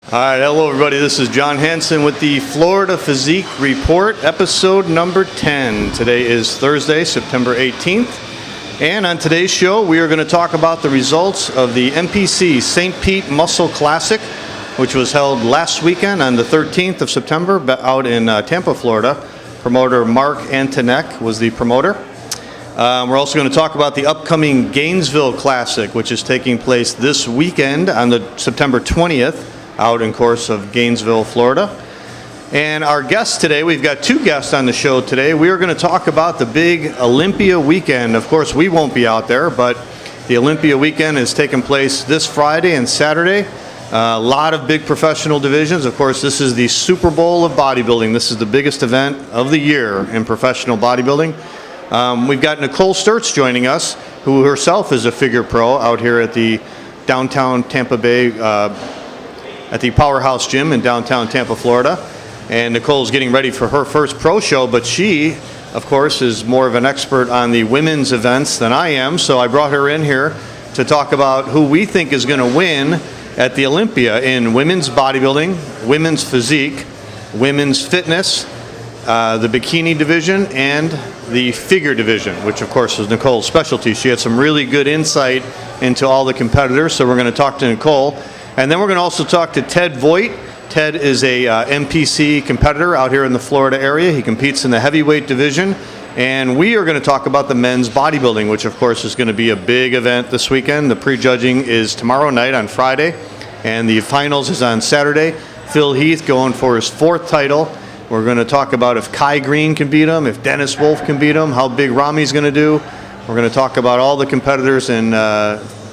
All right, hello everybody. This is John Hansen with the Florida Physique Report, episode number 10. Today is Thursday, September 18th. And on today's show, we are going to talk about the results of the MPC St. Pete Muscle Classic, which was held last weekend on the 13th of September out in Tampa, Florida. Promoter Marc Antonek was the promoter. We're also going to talk about the upcoming Gainesville Classic, which is taking place this weekend on the September 20th. Out in course of Gainesville, Florida. And our guests today, we've got two guests on the show today. We are going to talk about the big Olympia Weekend. Of course, we won't be out there, but the Olympia Weekend is taking place this Friday and Saturday. A lot of big professional divisions. Of course, this is the Super Bowl of bodybuilding. This is the biggest event of the year in professional bodybuilding. We've got Nicole Sturtz joining us, who herself is a figure pro out here at the downtown Tampa Bay at the Powerhouse Gym in downtown Tampa, Florida. And Nicole's getting ready for her first pro show, but she, of course, is more of an expert on the women's events than I am, so I brought her in here to talk about who we think is going to win at the Olympia in women's bodybuilding, women's physique, women's fitness, the bikini division, and the figure division, which of course is Nicole's specialty. She had some really good insight into all the competitors, so we're going to talk to Nicole. And then we're going to also talk to Ted Voight. Ted is a MPC competitor out here in the Florida area. He competes in the heavyweight division. And we are going to talk about the men's bodybuilding, which of course is going to be a big event this weekend. The prejudging is tomorrow night on Friday, and the finals is on Saturday. Phil Heath going for his fourth title. We're going to talk about if Kai Green can beat him, if Dennis Wolf can beat him, how big Rami's going to do. We're going to talk about all the competitors and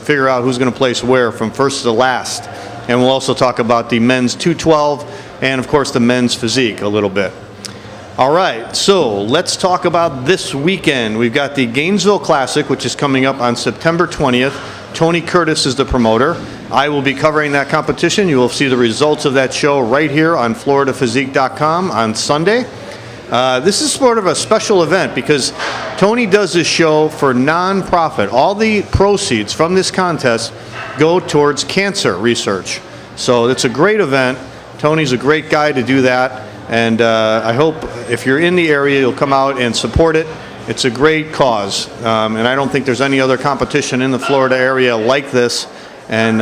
figure out who's going to place where from first to last. And we'll also talk about the men's 212 and, of course, the men's physique a little bit. All right, so let's talk about this weekend. We've got the Gainesville Classic, which is coming up on September 20th. Tony Curtis is the promoter. I will be covering that competition. You will see the results of that show right here on floridaphysique.com on Sunday. This is sort of a special event because Tony does this show for non-profit. All the proceeds from this contest go towards cancer research. So it's a great event. Tony's a great guy to do that. And I hope if you're in the area, you'll come out and support it. It's a great cause. And I don't think there's any other competition in the Florida area like this. And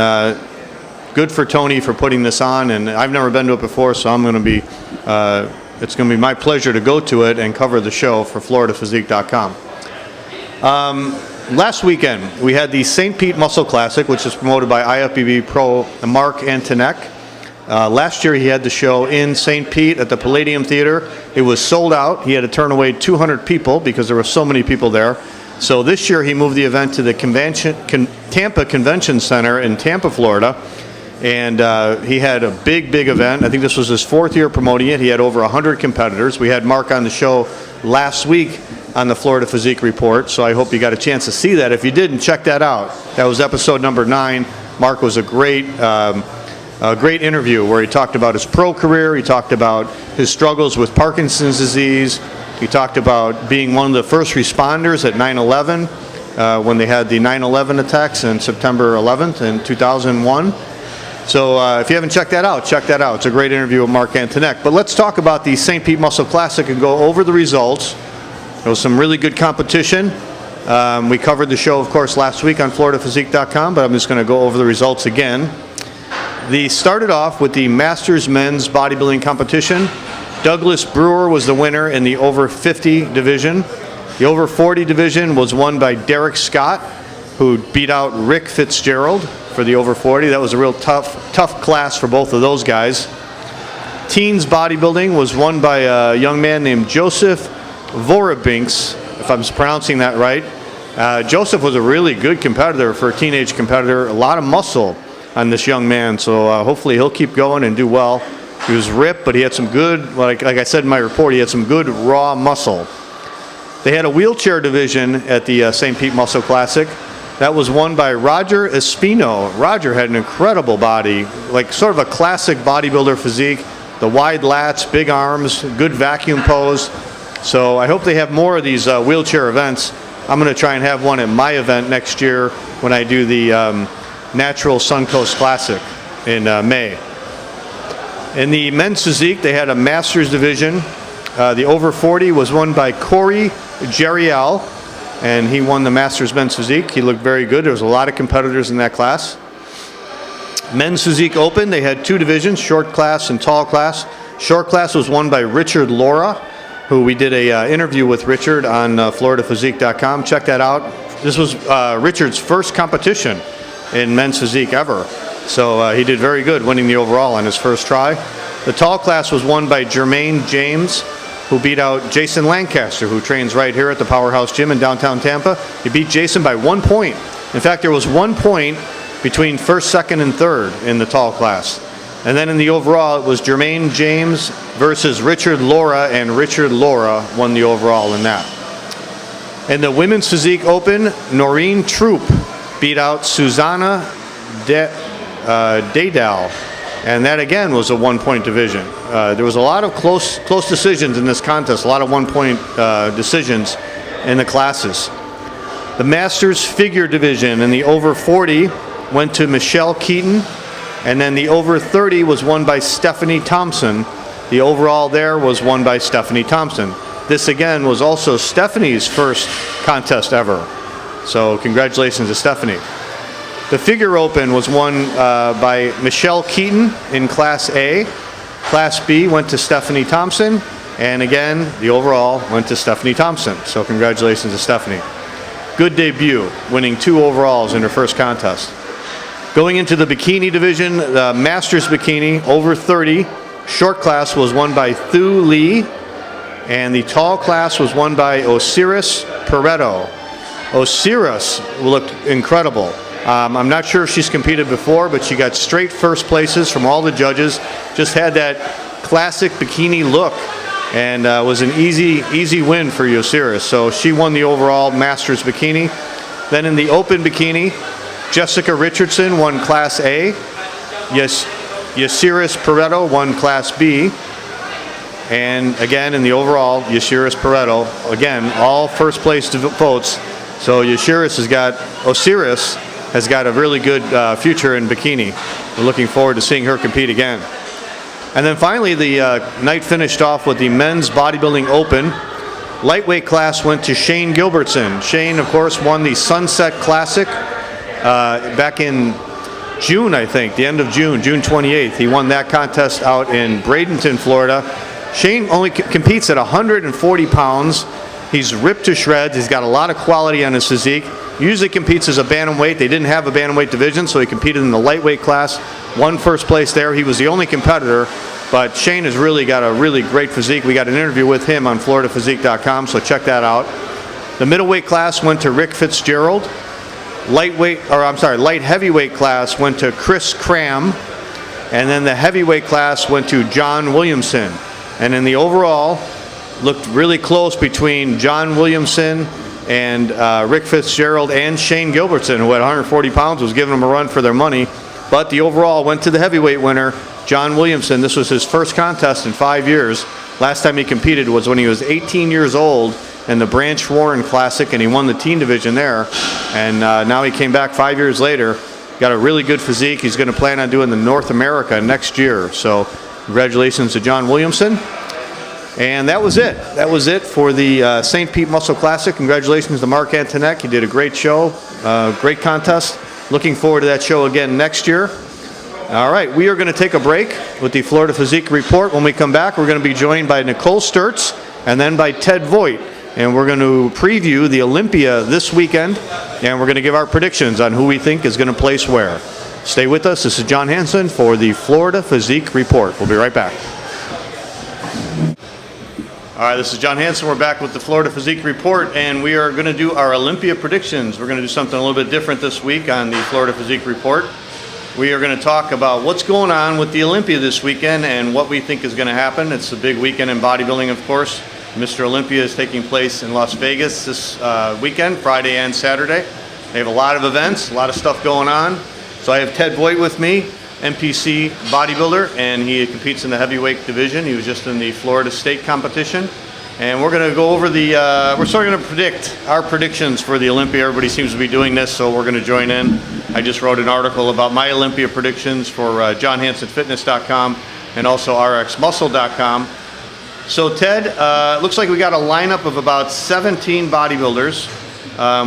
good for Tony for putting this on. And I've never been to it before, so I'm going to be... it's going to be my pleasure to go to it and cover the show for floridaphysique.com. Last weekend, we had the St. Pete Muscle Classic, which is promoted by IFBB Pro Marc Antonek. Last year, he had the show in St. Pete at the Palladium Theater. It was sold out. He had to turn away 200 people because there were so many people there. So this year, he moved the event to the Tampa Convention Center in Tampa, Florida. And he had a big event. I think this was his fourth year promoting it. He had over 100 competitors. We had Marc on the show last week on the Florida Physique Report, so I hope you got a chance to see that. If you didn't, check that out. That was episode number 9. Marc was a great interview where he talked about his pro career. He talked about his struggles with Parkinson's disease. He talked about being one of the first responders at 9/11 when they had the 9/11 attacks on September 11th in 2001. So if you haven't checked that out, check that out. It's a great interview with Marc Antonek. But let's talk about the St. Pete Muscle Classic and go over the results. There was some really good competition. We covered the show, of course, last week on floridaphysique.com, but I'm just going to go over the results again. They started off with the Masters Men's Bodybuilding Competition. Douglas Brewer was the winner in the over 50 division. The over 40 division was won by Derek Scott, who beat out Rick Fitzgerald for the over 40. That was a real tough class for both of those guys. Teens bodybuilding was won by a young man named Joseph Vorabinks, if I'm pronouncing that right. Joseph was a really good competitor for a teenage competitor. A lot of muscle on this young man, so hopefully he'll keep going and do well. He was ripped, but he had some good, like I said in my report, he had some good raw muscle. They had a wheelchair division at the St. Pete Muscle Classic. That was won by Roger Espino. Roger had an incredible body, like sort of a classic bodybuilder physique. The wide lats, big arms, good vacuum pose. So I hope they have more of these wheelchair events. I'm going to try and have one at my event next year when I do the Natural Suncoast Classic in May. In the men's physique, they had a master's division. The over 40 was won by Corey Jerial, and he won the master's men's physique. He looked very good. There was a lot of competitors in that class. Men's physique open, they had two divisions, short class and tall class. Short class was won by Richard Laura, who we did a interview with Richard on floridaphysique.com. Check that out. This was Richard's first competition in men's physique ever. So he did very good, winning the overall on his first try. The tall class was won by Jermaine James, who beat out Jason Lancaster, who trains right here at the Powerhouse Gym in downtown Tampa. He beat Jason by 1 point. In fact, there was 1 point between first, second, and third in the tall class. And then in the overall, it was Jermaine James versus Richard Laura, and Richard Laura won the overall in that. In the women's physique open, Noreen Troop beat out Susanna Dadal, and that again was a 1 point division. There was a lot of close decisions in this contest, a lot of 1 point decisions in the classes. The Masters figure division in the over 40 went to Michelle Keaton, and then the over 30 was won by Stephanie Thompson. The overall there was won by Stephanie Thompson. This again was also Stephanie's first contest ever. So congratulations to Stephanie. The figure open was won by Michelle Keaton in Class A. Class B went to Stephanie Thompson. And again, the overall went to Stephanie Thompson. So congratulations to Stephanie. Good debut, winning 2 overalls in her first contest. Going into the bikini division, the Masters bikini, over 30. Short class was won by Thu Lee. And the tall class was won by Osiris Pareto. Osiris looked incredible. I'm not sure if she's competed before, but she got straight first places from all the judges. Just had that classic bikini look, and was an easy win for Osiris. So she won the overall Masters bikini. Then in the open bikini, Jessica Richardson won Class A. Osiris Pareto won Class B. And again, in the overall, Osiris Pareto, again, all first place votes. So Osiris has got a really good future in bikini. We're looking forward to seeing her compete again. And then finally, the night finished off with the men's bodybuilding open. Lightweight class went to Shane Gilbertson. Shane, of course, won the Sunset Classic back in June, I think, the end of June, June 28th. He won that contest out in Bradenton, Florida. Shane only competes at 140 pounds. He's ripped to shreds. He's got a lot of quality on his physique. Usually competes as a bantamweight. They didn't have a bantamweight division, so he competed in the lightweight class. Won first place there. He was the only competitor, but Shane has really got a really great physique. We got an interview with him on floridaphysique.com, so check that out. The middleweight class went to Rick Fitzgerald. Light heavyweight class went to Chris Cram. And then the heavyweight class went to John Williamson. And in the overall, looked really close between John Williamson and Rick Fitzgerald and Shane Gilbertson, who at 140 pounds was giving them a run for their money. But the overall went to the heavyweight winner, John Williamson. This was his first contest in 5 years. Last time he competed was when he was 18 years old in the Branch Warren Classic, and he won the teen division there. And now he came back 5 years later, got a really good physique. He's going to plan on doing the North America next year. So congratulations to John Williamson. And that was it. That was it for the St. Pete Muscle Classic. Congratulations to Marc Antonek. He did a great show, great contest. Looking forward to that show again next year. All right, we are going to take a break with the Florida Physique Report. When we come back, we're going to be joined by Nicole Sturtz and then by Ted Voight. And we're going to preview the Olympia this weekend, and we're going to give our predictions on who we think is going to place where. Stay with us. This is John Hansen for the Florida Physique Report. We'll be right back. All right, this is John Hansen. We're back with the Florida Physique Report, and we are going to do our Olympia predictions. We're going to do something a little bit different this week on the Florida Physique Report. We are going to talk about what's going on with the Olympia this weekend and what we think is going to happen. It's a big weekend in bodybuilding, of course. Mr. Olympia is taking place in Las Vegas this weekend, Friday and Saturday. They have a lot of events, a lot of stuff going on. So I have Ted Voight with me, NPC bodybuilder, and he competes in the heavyweight division. He was just in the Florida State competition. And we're going to go over we're sort of going to predict our predictions for the Olympia. Everybody seems to be doing this, so we're going to join in. I just wrote an article about my Olympia predictions for JohnHansenFitness.com. and also rxmuscle.com. So Ted, looks like we got a lineup of about 17 bodybuilders.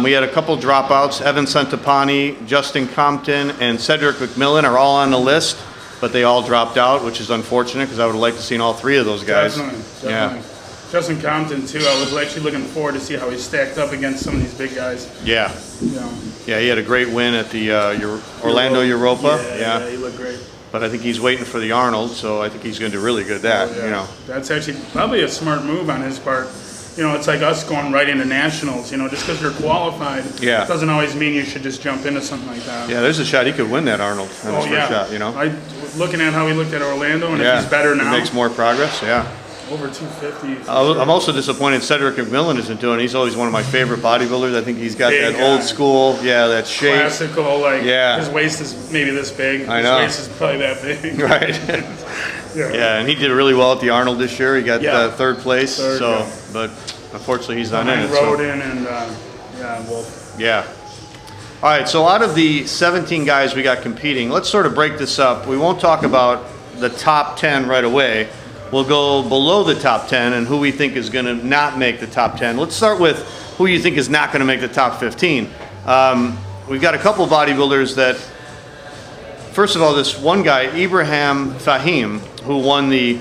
We had a couple dropouts. Evan Centopani, Justin Compton, and Cedric McMillan are all on the list, but they all dropped out, which is unfortunate because I would have liked to seen all three of those guys. Definitely. Yeah. Justin Compton too. I was actually looking forward to see how he stacked up against some of these big guys. Yeah. Yeah, he had a great win at the Orlando Europa. Yeah, he looked great. But I think he's waiting for the Arnold, so I think he's going to do really good at that. You know, that's actually probably a smart move on his part. You know, it's like us going right into nationals. You know, just because you're qualified doesn't always mean you should just jump into something like that. Yeah, there's a shot he could win that Arnold on his first shot. You know, looking at how he looked at Orlando, and if he's better now, he makes more progress. Yeah. Over 250. I'm also disappointed Cedric McMillan isn't doing it. He's always one of my favorite bodybuilders. I think he's got that old school, that shape. Classical, like his waist is maybe this big. I know. His waist is probably that big. Right. And he did really well at the Arnold this year. He got third place. But unfortunately he's not in it. Roden and Wolf. Yeah. All right, so out of the 17 guys we got competing, let's sort of break this up. We won't talk about the top 10 right away. We'll go below the top 10 and who we think is going to not make the top 10. Let's start with who you think is not going to make the top 15. We've got a couple of bodybuilders that, first of all, this one guy, Ibrahim Fahim, who won the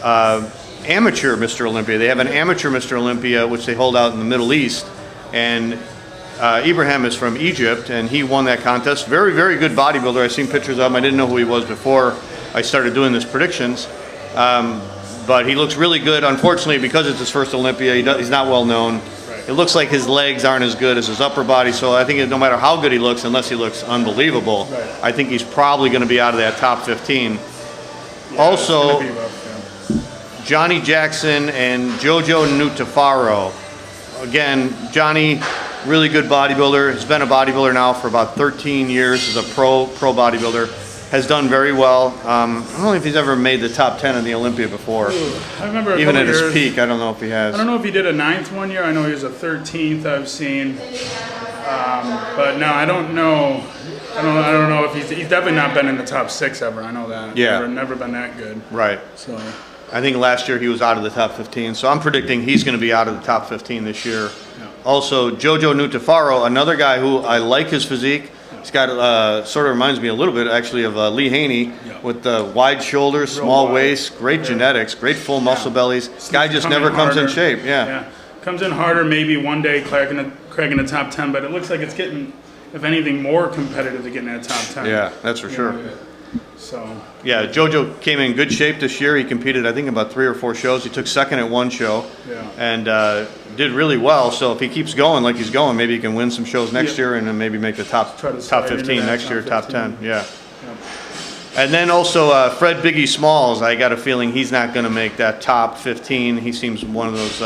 amateur Mr. Olympia. They have an amateur Mr. Olympia, which they hold out in the Middle East. And Ibrahim is from Egypt, and he won that contest. Very, very good bodybuilder. I've seen pictures of him. I didn't know who he was before I started doing this predictions. But he looks really good. Unfortunately, because it's his first Olympia, he's not well known. Right. It looks like his legs aren't as good as his upper body, so I think no matter how good he looks, unless he looks unbelievable, I think he's probably going to be out of that top 15. Also, Johnny Jackson and Jojo Nutafaro. Again, Johnny, really good bodybuilder. He's been a bodybuilder now for about 13 years as a pro bodybuilder. Has done very well. I don't know if he's ever made the top 10 in the Olympia before. I remember even at his peak. I don't know if he has. I don't know if he did a 9th one year. I know he was a 13th. I've seen, but no, I don't know. I don't know if he's definitely not been in the top 6 ever. I know that. Yeah. Never been that good. Right. So. I think last year he was out of the top 15. So I'm predicting he's going to be out of the top 15 this year. Yeah. Also, Jojo Nutafaro, another guy who I like his physique. He's got sort of reminds me a little bit actually of Lee Haney with the wide shoulders, small waist, great genetics, great full muscle bellies. Guy just never comes in shape. Comes in harder, maybe one day cracking the top 10, but it looks like it's getting, if anything, more competitive to get in that top 10. Yeah, that's for sure. So. Yeah, Jojo came in good shape this year. He competed, I think, about 3 or 4 shows. He took second at one show and did really well. So if he keeps going like he's going, maybe he can win some shows next year and then maybe make the top 15 next year, top 10. Yeah. And then also Fred Biggie Smalls. I got a feeling he's not going to make that top 15. He seems one of those,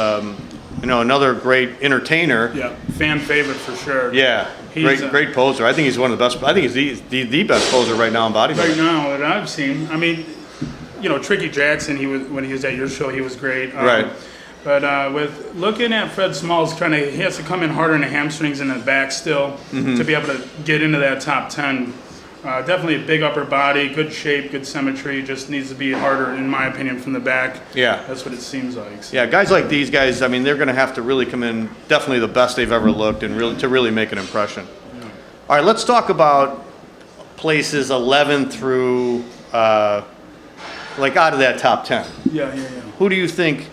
another great entertainer. Yeah, fan favorite for sure. Yeah. Great poser. I think he's one of the best. I think he's the best poser right now in bodybuilding. Right now that I've seen. I mean, Tricky Jackson. When he was at your show, he was great. Right. But with looking at Fred Smalls, he has to come in harder in the hamstrings and the back still to be able to get into that top 10. Definitely a big upper body, good shape, good symmetry. Just needs to be harder, in my opinion, from the back. Yeah. That's what it seems like. So. Yeah, guys like these guys, I mean, they're going to have to really come in definitely the best they've ever looked and really make an impression. Yeah. All right, let's talk about places 11 through, out of that top 10. Yeah. Who do you think,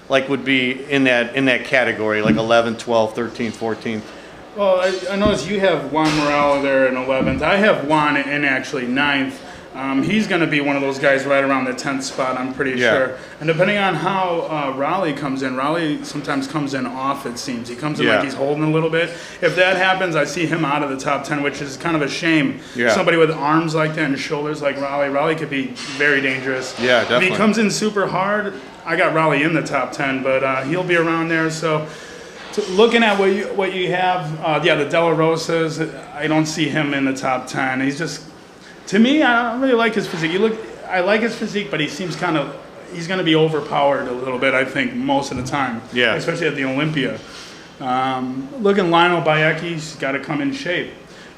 would be in that category, 11, 12, 13, 14? Well, I noticed you have Juan Morel there in 11th. I have Juan in actually 9th. He's going to be one of those guys right around the 10th spot, I'm pretty sure. And depending on how Raleigh comes in, Raleigh sometimes comes in off, it seems. He comes in like he's holding a little bit. If that happens, I see him out of the top 10, which is kind of a shame. Yeah. Somebody with arms like that and shoulders like Raleigh could be very dangerous. Yeah, definitely. If he comes in super hard, I got Raleigh in the top 10, but he'll be around there. So looking at what you have, the De La Rosas, I don't see him in the top 10. He's just, to me, I don't really like his physique. I like his physique, but he seems he's going to be overpowered a little bit, I think, most of the time. Yeah. Especially at the Olympia. Looking Lionel Bayecki's got to come in shape.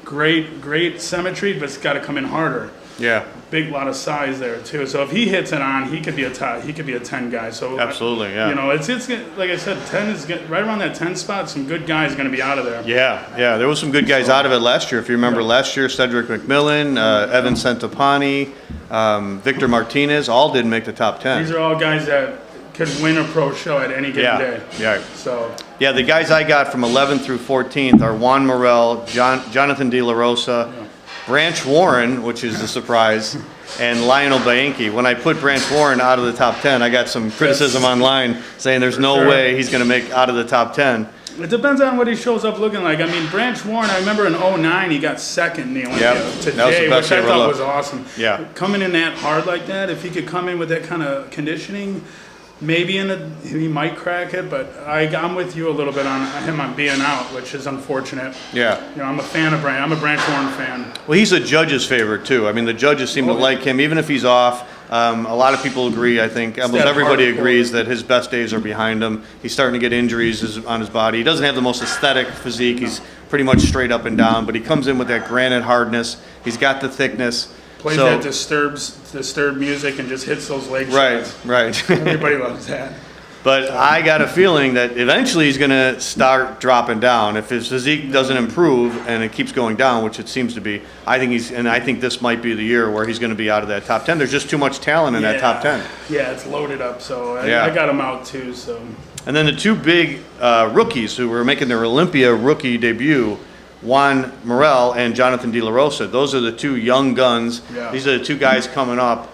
Great symmetry, but it's got to come in harder. Yeah. Big lot of size there too. So if he hits it on, he could be a top. He could be a 10 guy. So absolutely, yeah. You know, it's like I said, 10 is right around that 10 spot. Some good guys going to be out of there. Yeah, yeah. There was some good guys out of it last year. If you remember last year, Cedric McMillan, Evan Centopani, Victor Martinez, all didn't make the top 10. These are all guys that could win a pro show at any given day. Yeah. So yeah, the guys I got from 11th through 14th are Juan Morel, Jonathan De La Rosa, Branch Warren, which is the surprise, and Lionel Bianchi. When I put Branch Warren out of the top 10, I got some criticism online saying there's no way he's going to make out of the top 10. It depends on what he shows up looking like. I mean, Branch Warren, I remember in 09, he got second in the Olympia today, which I thought was awesome. Yeah. Coming in that hard like that, if he could come in with that kind of conditioning, maybe he might crack it, but I'm with you a little bit on him on being out, which is unfortunate. Yeah. You know, I'm a fan of Branch. I'm a Branch Warren fan. Well, he's a judge's favorite, too. I mean, the judges seem to like him, even if he's off. A lot of people agree, I think. Almost everybody agrees that his best days are behind him. He's starting to get injuries on his body. He doesn't have the most aesthetic physique. He's pretty much straight up and down, but he comes in with that granite hardness. He's got the thickness. Plays that disturbed music and just hits those leg shots. Right. Everybody loves that. But I got a feeling that eventually he's going to start dropping down. If his physique doesn't improve and it keeps going down, which it seems to be, I think this might be the year where he's going to be out of that top 10. There's just too much talent in that top 10. Yeah, it's loaded up, so I got him out too. So. And then the two big rookies who were making their Olympia rookie debut, Juan Morel and Jonathan De La Rosa. Those are the two young guns. Yeah. These are the two guys coming up.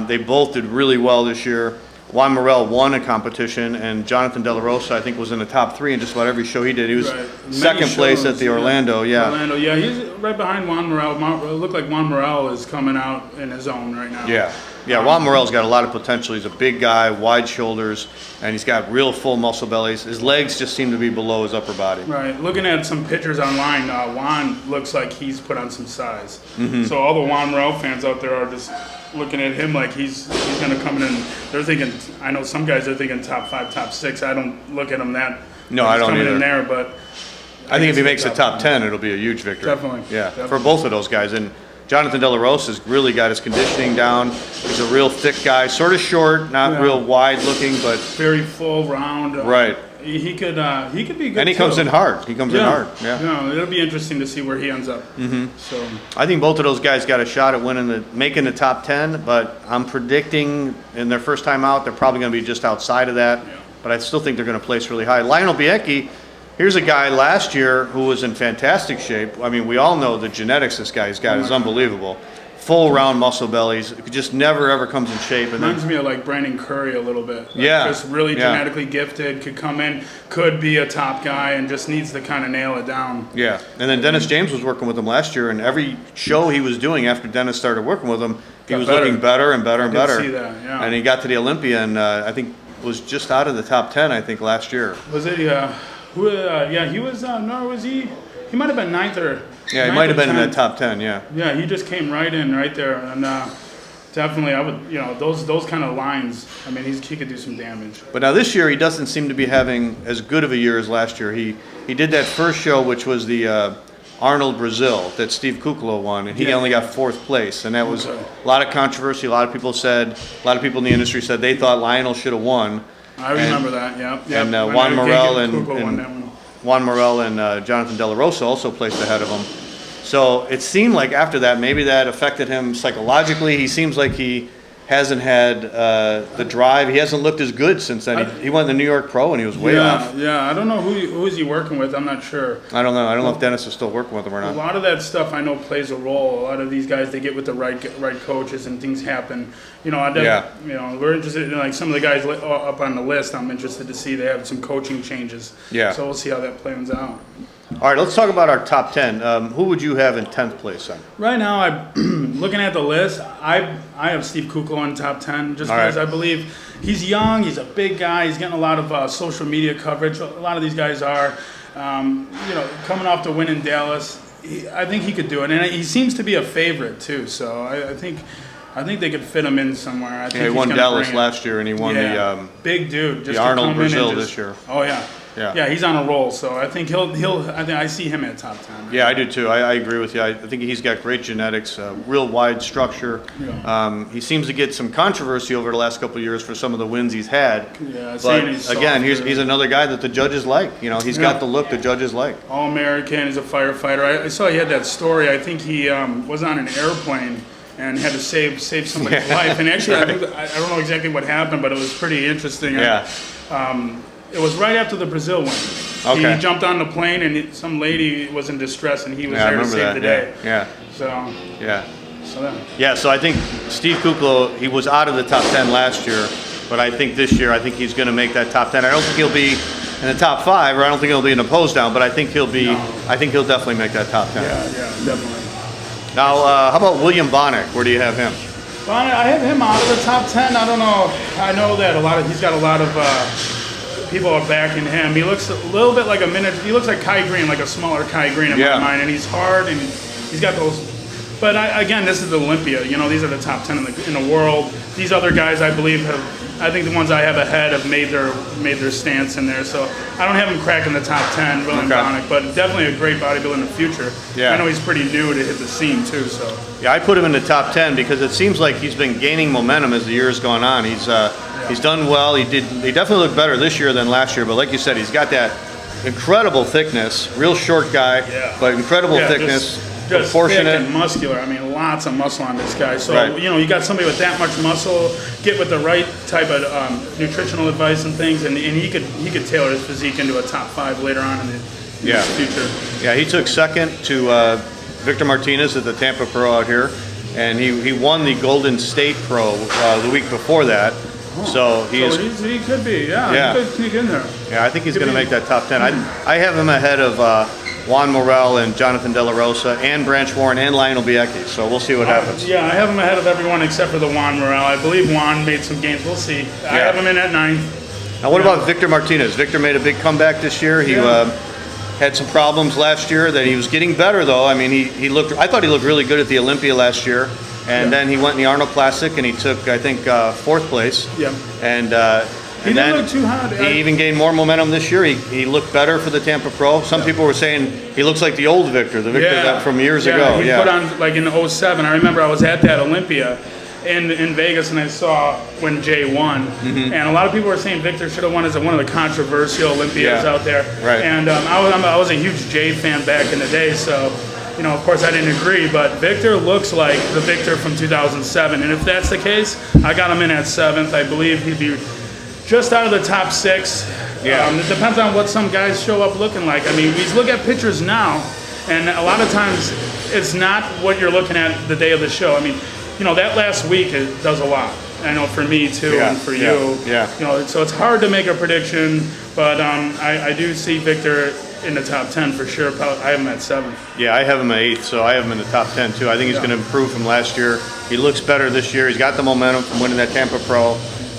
They both did really well this year. Juan Morel won a competition, and Jonathan De La Rosa, I think, was in the top 3 in just about every show he did. He was second place at the Orlando. Orlando, he's right behind Juan Morel. It looked like Juan Morel is coming out in his own right now. Yeah, Juan Morel's got a lot of potential. He's a big guy, wide shoulders, and he's got real full muscle bellies. His legs just seem to be below his upper body. Right. Looking at some pictures online, Juan looks like he's put on some size. So all the Juan Morel fans out there are just looking at him like he's going to come in. They're thinking, I know some guys are thinking top 5, top 6. I don't look at him that. No, I don't either. Coming in there, but I think if he makes the top 10, it'll be a huge victory. Definitely. Yeah, Definitely. For both of those guys. And Jonathan De La Rosa has really got his conditioning down. He's a real thick guy, sort of short, not real wide looking, but very full, round. Right. He could be good. And he comes in hard. Yeah. It'll be interesting to see where he ends up. So I think both of those guys got a shot at making the top 10, but I'm predicting in their first time out, they're probably going to be just outside of that. Yeah. But I still think they're going to place really high. Lionel Bianchi, here's a guy last year who was in fantastic shape. I mean, we all know the genetics this guy's got is unbelievable. Full round muscle bellies, just never ever comes in shape. And reminds me of like Brandon Curry a little bit. Just really genetically gifted, could come in, could be a top guy, and just needs to kind of nail it down. Yeah, and then Dennis James was working with him last year, and every show he was doing after Dennis started working with him, he was looking better and better and better. I see that, yeah. And he got to the Olympia, and I think was just out of the top 10, I think, last year. Was it? He was. No, was he? He might have been 9th or. Yeah, he might have been in that top 10. Yeah. Yeah, he just came right in right there, and definitely, I would. Those kind of lines. I mean, he could do some damage. But now this year, he doesn't seem to be having as good of a year as last year. He did that first show, which was the Arnold Brazil that Steve Kukla won, and he only got 4th place, and that was a lot of controversy. A lot of people in the industry said they thought Lionel should have won. I remember that. Yeah. And Juan Morel and Jonathan De La Rosa also placed ahead of him. So it seemed like after that, maybe that affected him psychologically. He seems like he hasn't had the drive. He hasn't looked as good since then. He went to the New York Pro and he was way off. Yeah, I don't know who is he working with. I'm not sure. I don't know. I don't know if Dennis is still working with him or not. A lot of that stuff I know plays a role. A lot of these guys, they get with the right coaches and things happen. We're interested in like some of the guys up on the list. I'm interested to see they have some coaching changes. Yeah. So we'll see how that plans out. All right, let's talk about our top 10. Who would you have in 10th place then? Right now, I'm looking at the list. I have Steve Kukla in top 10 just because I believe he's young, he's a big guy, he's getting a lot of social media coverage. A lot of these guys are, coming off the win in Dallas. I think he could do it, and he seems to be a favorite too. So I think they could fit him in somewhere. I think he won Dallas last year, and he won the big dude. Just the Arnold Brazil this year. Oh yeah. Yeah, he's on a roll. So I think I see him at top 10. Yeah, I do too. I agree with you. I think he's got great genetics, real wide structure. Yeah. He seems to get some controversy over the last couple of years for some of the wins he's had. Yeah, but again, he's another guy that the judges like. You know, he's got the look the judges like. All-American. He's a firefighter. I saw he had that story. I think he was on an airplane and had to save somebody's life. And actually, I don't know exactly what happened, but it was pretty interesting. Yeah. It was right after the Brazil win. Okay. He jumped on the plane, and some lady was in distress, and he was I there to remember save that. the day. Yeah. So. Yeah. Yeah. So I think Steve Kuklo, he was out of the top 10 last year, but I think this year, I think he's going to make that top 10. I don't think he'll be in the top 5, or I don't think he'll be in the pose down, but I think he'll be. No. I think he'll definitely make that top 10. Yeah, definitely. Now, how about William Bonnick? Where do you have him? Bonnick, I have him out of the top 10. I don't know. I know that he's got a lot of people are backing him. He looks a little bit like a miniature. He looks like Kai Green, like a smaller Kai Green in my mind, and he's hard and he's got those. But again, this is Olympia. You know, these are the top 10 in the world. These other guys, I believe, I think the ones I have ahead have made their stance in there. So I don't have him cracking the top 10, William Bonnick, but definitely a great bodybuilder in the future. Yeah. I know he's pretty new to hit the scene too. So yeah, I put him in the top 10 because it seems like he's been gaining momentum as the year has gone on. He's done well. He definitely looked better this year than last year. But like you said, he's got that incredible thickness. Real short guy, but incredible thickness. Just thick and muscular. I mean, lots of muscle on this guy. So, you know, you got somebody with that much muscle, get with the right type of nutritional advice and things, and he could tailor his physique into a top 5 later on in the future. Yeah, he took second to Victor Martinez at the Tampa Pro out here, and he won the Golden State Pro the week before that. So he could be, he could sneak in there. Yeah, I think he's going to make that top 10. I have him ahead of Juan Morel and Jonathan De La Rosa and Branch Warren and Lionel Biecki. So we'll see what happens. Yeah, I have him ahead of everyone except for the Juan Morel. I believe Juan made some gains. We'll see. I have him in at 9th. Now, what about Victor Martinez? Victor made a big comeback this year. He had some problems last year. That he was getting better though. I mean, I thought he looked really good at the Olympia last year. And then he went in the Arnold Classic and he took, I think, 4th place. Yeah. And he didn't look too hot. He even gained more momentum this year. He looked better for the Tampa Pro. Some people were saying he looks like the old Victor, the Victor from years ago. He put on, like in 07, I remember I was at that Olympia in Vegas and I saw when Jay won. Mm-hmm. And a lot of people were saying Victor should have won as one of the controversial Olympias out there. Right. And I was a huge Jay fan back in the day, so... You know, of course, I didn't agree, but Victor looks like the Victor from 2007. And if that's the case, I got him in at 7th. I believe he'd be just out of the top 6. Yeah. It depends on what some guys show up looking like. I mean, we look at pictures now, and a lot of times it's not what you're looking at the day of the show. I mean, you know, that last week it does a lot. I know for me too, and for you. Yeah. You know, so it's hard to make a prediction, but I do see Victor in the top 10 for sure. I have him at 7th. Yeah, I have him at 8th, so I have him in the top 10 too. I think he's going to improve from last year. He looks better this year. He's got the momentum from winning that Tampa Pro.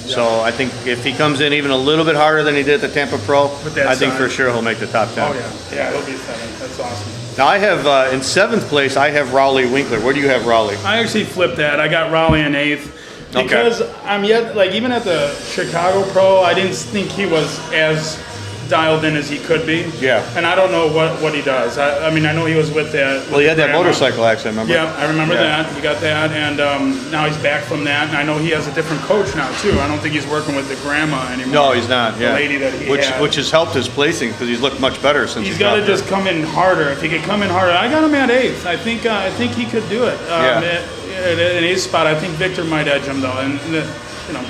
So I think if he comes in even a little bit harder than he did at the Tampa Pro, I think for sure he'll make the top 10. Oh yeah, he'll be 7th. That's awesome. Now I have in 7th place I have Raleigh Winkler. Where do you have Raleigh? I actually flipped that. I got Raleigh in 8th. Because even at the Chicago Pro, I didn't think he was as dialed in as he could be. Yeah. And I don't know what he does. I mean, I know he was with that. Well, he had that motorcycle accident, remember? Yeah, I remember that. He got that, and now he's back from that. And I know he has a different coach now too. I don't think he's working with the grandma anymore. No, he's not. The lady that he had. Which has helped his placing because he's looked much better since he's got to just come in harder. If he could come in harder, I got him at 8th. I think he could do it. At an 8th spot, I think Victor might edge him though, and you know,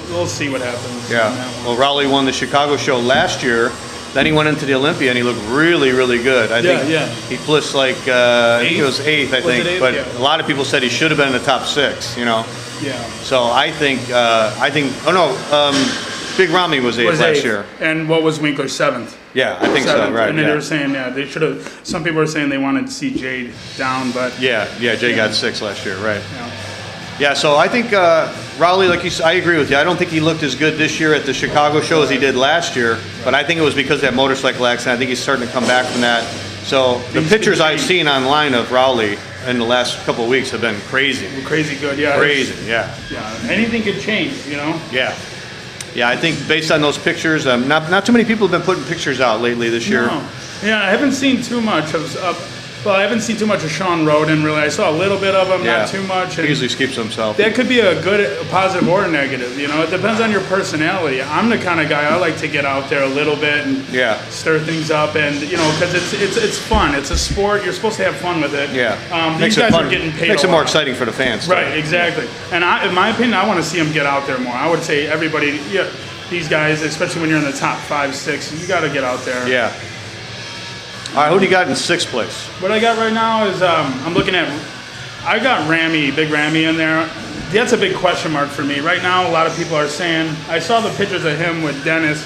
we'll see what happens. Yeah. Well, Raleigh won the Chicago show last year. Then he went into the Olympia and he looked really, really good. I think he placed like I think it was 8th, I think. But a lot of people said he should have been in the top 6. You know. Yeah. So I think Big Rami was 8th last year. And what was Winkler 7th? Yeah, I think 7th, so. Right. And then they were saying they should have. Some people were saying they wanted to see Jade down, but Jay got 6th last year, right? Yeah, so I think Raleigh, like you said, I agree with you. I don't think he looked as good this year at the Chicago show as he did last year, but I think it was because of that motorcycle accident. I think he's starting to come back from that. So the pictures I've seen online of Raleigh in the last couple of weeks have been crazy. Crazy good, yeah. Crazy, yeah. Yeah, anything could change, you know? Yeah. Yeah, I think based on those pictures, not too many people have been putting pictures out lately this year. No. Yeah, I haven't seen too much I haven't seen too much of Sean Roden, really. I saw a little bit of him, not too much. He usually keeps himself. That could be a positive or a negative. You know, it depends on your personality. I'm the kind of guy, I like to get out there a little bit and stir things up, and you know, because it's fun. It's a sport. You're supposed to have fun with it. Yeah. These guys are getting paid. Makes it more exciting for the fans. Right. Exactly. And in my opinion, I want to see them get out there more. I would say everybody, these guys, especially when you're in the top 5, 6, you got to get out there. Yeah. All right, who do you got in 6th place? What I got right now is I'm looking at. I got Big Ramy in there. That's a big question mark for me right now. A lot of people are saying I saw the pictures of him with Dennis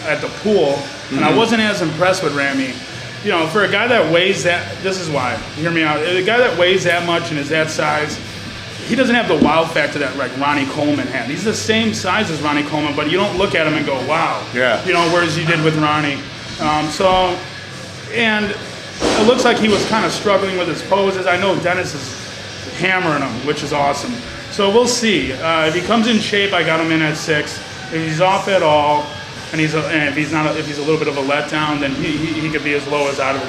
at the pool, and I wasn't as impressed with Ramy. You know, for a guy that weighs that, this is why. Hear me out. A guy that weighs that much and is that size, he doesn't have the wow factor that like Ronnie Coleman had. He's the same size as Ronnie Coleman, but you don't look at him and go, wow. Yeah. You know, whereas you did with Ronnie. And it looks like he was kind of struggling with his poses. I know Dennis is hammering him, which is awesome. So we'll see. If he comes in shape, I got him in at 6. If he's off at all, and if he's a little bit of a letdown, then he could be as low as out of the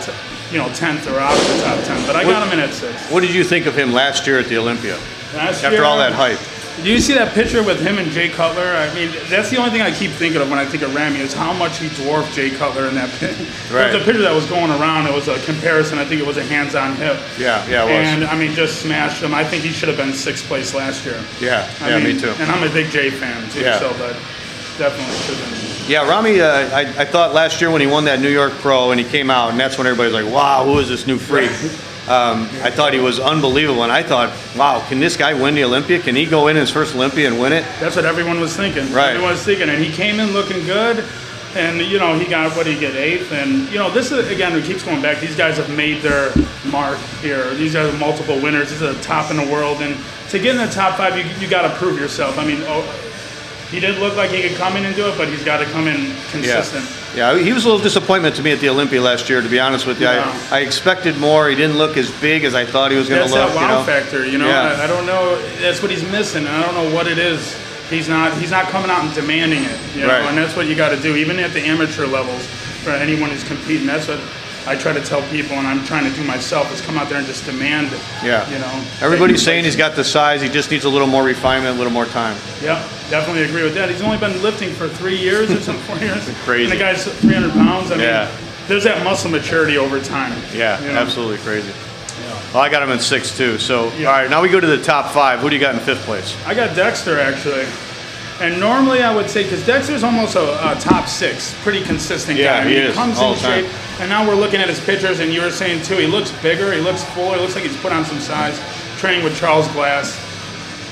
10th or out of the top 10. But I got him in at 6. What did you think of him last year at the Olympia? After all that hype. Do you see that picture with him and Jay Cutler? I mean, that's the only thing I keep thinking of when I think of Ramy is how much he dwarfed Jay Cutler in that picture. Right. There was a picture that was going around. It was a comparison. I think it was a hands-on hip. Yeah, it was. And, I mean, just smashed him. I think he should have been 6th place last year. Me too. And I'm a big Jay fan, too, so but definitely should have been. Yeah, Ramy, I thought last year when he won that New York Pro and he came out, and that's when everybody's like, wow, who is this new freak? I thought he was unbelievable, and I thought, wow, can this guy win the Olympia? Can he go in his first Olympia and win it? That's what everyone was thinking. Right. Everyone was thinking, and he came in looking good, and, you know, he got, what did he get, 8th? And, you know, this is, again, it keeps going back. These guys have made their mark here. These guys are multiple winners. These are the top in the world, and to get in the top 5, you got to prove yourself. I mean, he did look like he could come in and do it, but he's got to come in consistent. Yeah, he was a little disappointment to me at the Olympia last year, to be honest with you. Yeah. I expected more. He didn't look as big as I thought he was going to look. That's that wow factor, you know. Yeah. I don't know. That's what he's missing. I don't know what it is. He's not coming out and demanding it, you know. Right. And that's what you got to do, even at the amateur levels, for anyone who's competing. That's what I try to tell people, and I'm trying to do myself, is come out there and just demand it. Yeah. You know. Everybody's saying he's got the size. He just needs a little more refinement, a little more time. Yep, definitely agree with that. He's only been lifting for 3 years or something, 4 years. Crazy. And the guy's 300 pounds. I mean, there's that muscle maturity over time. Yeah, you know? absolutely crazy. Yeah. Well, I got him in 6 too. So, all right, now we go to the top 5. Who do you got in 5th place? I got Dexter, actually. And normally I would say, because Dexter's almost a top 6, pretty consistent guy. I mean, he comes in shape. And now we're looking at his pictures, and you were saying too, he looks bigger, he looks fuller, he looks like he's put on some size. Training with Charles Glass.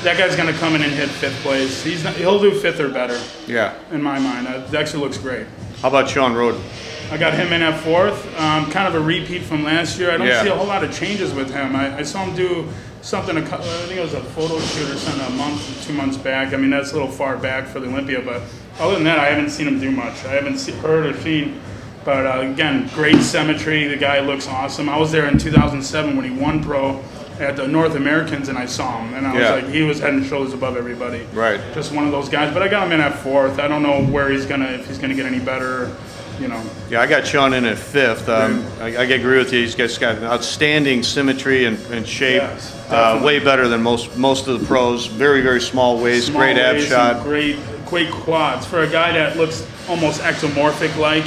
That guy's going to come in and hit 5th place. He'll do 5th or better. Yeah. In my mind, Dexter looks great. How about Sean Roden? I got him in at 4th. Kind of a repeat from last year. I don't see a whole lot of changes with him. I saw him do something, I think it was a photo shoot or something 2 months back. I mean, that's a little far back for the Olympia, but other than that, I haven't seen him do much. I haven't heard or seen, but again, great symmetry. The guy looks awesome. I was there in 2007 when he won pro at the North Americans, and I saw him, and I was like, he was head and shoulders above everybody. Right. Just one of those guys, but I got him in at 4th. I don't know where if he's gonna get any better. You know. Yeah, I got Sean in at 5th. I agree with you. He's got outstanding symmetry and shape. Yes, way better than most of the pros. Very, very small waist, great ab shot. Great quads. For a guy that looks almost ectomorphic-like.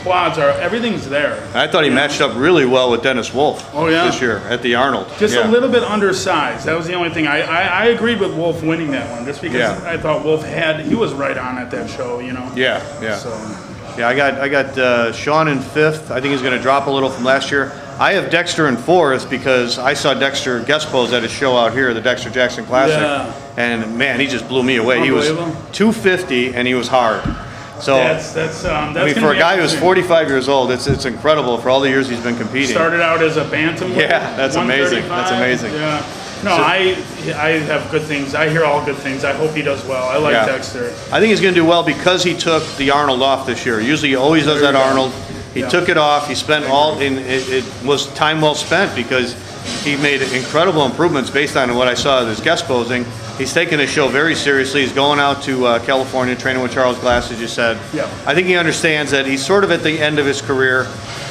Quads are, everything's there. I thought he matched up really well with Dennis Wolf this year at the Arnold. Just a little bit undersized. That was the only thing. I agreed with Wolf winning that one, just because I thought Wolf he was right on at that show, you know. So. Yeah, I got Sean in 5th. I think he's going to drop a little from last year. I have Dexter in 4th because I saw Dexter guest pose at a show out here, the Dexter Jackson Classic, and man, he just blew me away. He was 250 and he was hard. So that's I mean, for a guy who's 45 years old, it's incredible for all the years he's been competing. Started out as a bantamweight. Yeah, that's amazing. That's amazing. Yeah. No, I have good things. I hear all good things. I hope he does well. I like Dexter. I think he's going to do well because he took the Arnold off this year. Usually he always does that Arnold. He took it off. He spent it was time well spent because he made incredible improvements based on what I saw of his guest posing. He's taking his show very seriously. He's going out to California, training with Charles Glass, as you said. Yeah. I think he understands that he's sort of at the end of his career,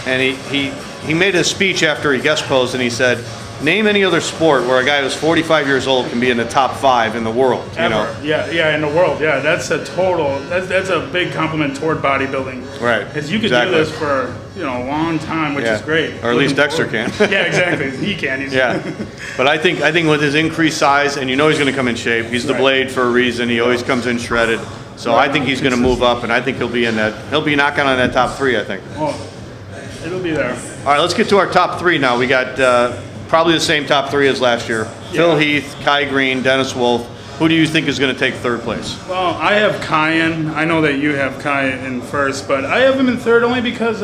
and he made a speech after he guest posed, and he said, name any other sport where a guy who's 45 years old can be in the top 5 in the world. You know? Yeah, in the world. Yeah, that's a big compliment toward bodybuilding. Right. Because you could do this for a long time, which is great. Or at least Dexter can. Yeah, exactly. He can. But I think with his increased size, and he's going to come in shape. He's the Blade for a reason. He always comes in shredded. So I think he's going to move up, and I think he'll be knocking on that top 3. I think. Oh, it'll be there. All right, let's get to our top 3 now. We got. Probably the same top 3 as last year. Yeah. Phil Heath, Kai Green, Dennis Wolf. Who do you think is going to take 3rd place? Well, I have Kai in. I know that you have Kai in first, but I have him in 3rd only because,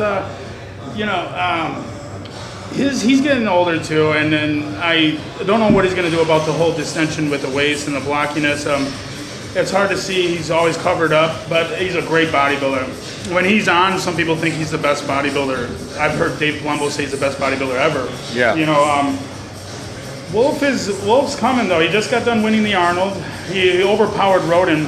he's getting older too, and then I don't know what he's going to do about the whole distension with the waist and the blockiness. It's hard to see. He's always covered up, but he's a great bodybuilder. When he's on, some people think he's the best bodybuilder. I've heard Dave Palumbo say he's the best bodybuilder ever. Yeah. Wolf's coming though. He just got done winning the Arnold. He overpowered Roden,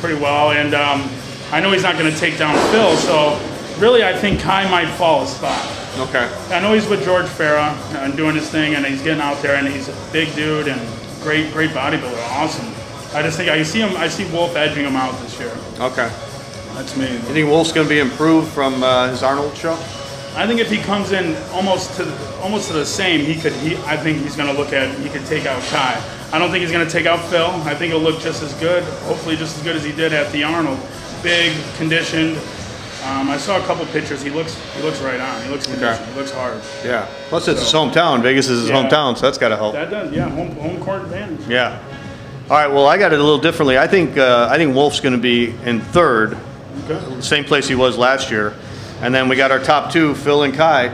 pretty well, and I know he's not going to take down Phil. So really, I think Kai might fall a spot. Okay. I know he's with George Farah and doing his thing, and he's getting out there, and he's a big dude and great bodybuilder. Awesome. I just think I see Wolf edging him out this year. Okay. That's me. You think Wolf's going to be improved from his Arnold show? I think if he comes in almost to the same, I think he's going to he could take out Kai. I don't think he's going to take out Phil. I think he'll look just as good, hopefully just as good as he did at the Arnold. Big, conditioned. I saw a couple pictures. He looks right on. He looks conditioned. He looks hard. Yeah. Plus, it's his hometown. Vegas is his hometown, so that's got to help. That does. Yeah. Home court advantage. Yeah. All right. Well, I got it a little differently. I think Wolf's going to be in 3rd, same place he was last year, and then we got our top 2, Phil and Kai.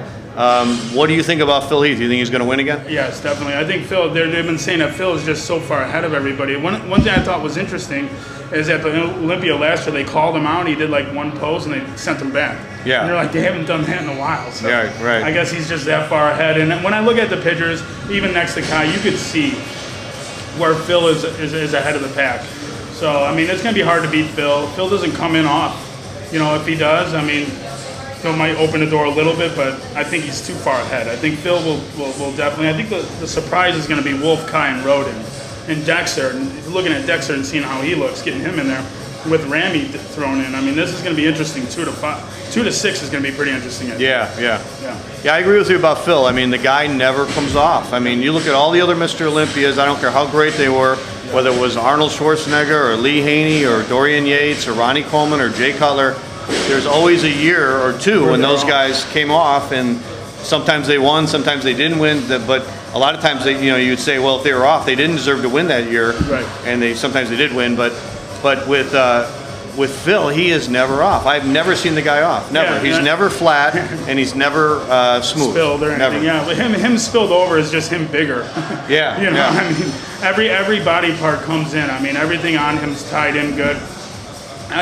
What do you think about Phil Heath? Do you think he's going to win again? Yes, definitely. I think Phil. They've been saying that Phil is just so far ahead of everybody. One thing I thought was interesting is at the Olympia last year, they called him out. He did like one pose, and they sent him back. Yeah. And they're like, they haven't done that in a while. So yeah, right. I guess he's just that far ahead. And when I look at the pictures, even next to Kai, you could see where Phil is ahead of the pack. So, I mean, it's going to be hard to beat Phil. Phil doesn't come in off. If he does, I mean, Phil might open the door a little bit, but I think he's too far ahead. I think Phil will definitely. I think the surprise is going to be Wolf, Kai, and Roden. And Dexter, and looking at Dexter and seeing how he looks, getting him in there with Ramy thrown in. I mean, this is going to be interesting. 2 to 6 is going to be pretty interesting. Yeah, I agree with you about Phil. I mean, the guy never comes off. I mean, you look at all the other Mr. Olympias, I don't care how great they were, whether it was Arnold Schwarzenegger or Lee Haney or Dorian Yates or Ronnie Coleman or Jay Cutler, there's always a year or 2 when those guys came off, and sometimes they won, sometimes they didn't win, but a lot of times you'd say, well, if they were off, they didn't deserve to win that year. Right. And sometimes they did win, but with Phil, he is never off. I've never seen the guy off. Never. Yeah, he's never flat, and he's never smooth. Spilled or anything. Never. Yeah, but him spilled over is just him bigger. Yeah. I mean, every body part comes in. I mean, everything on him's tied in good.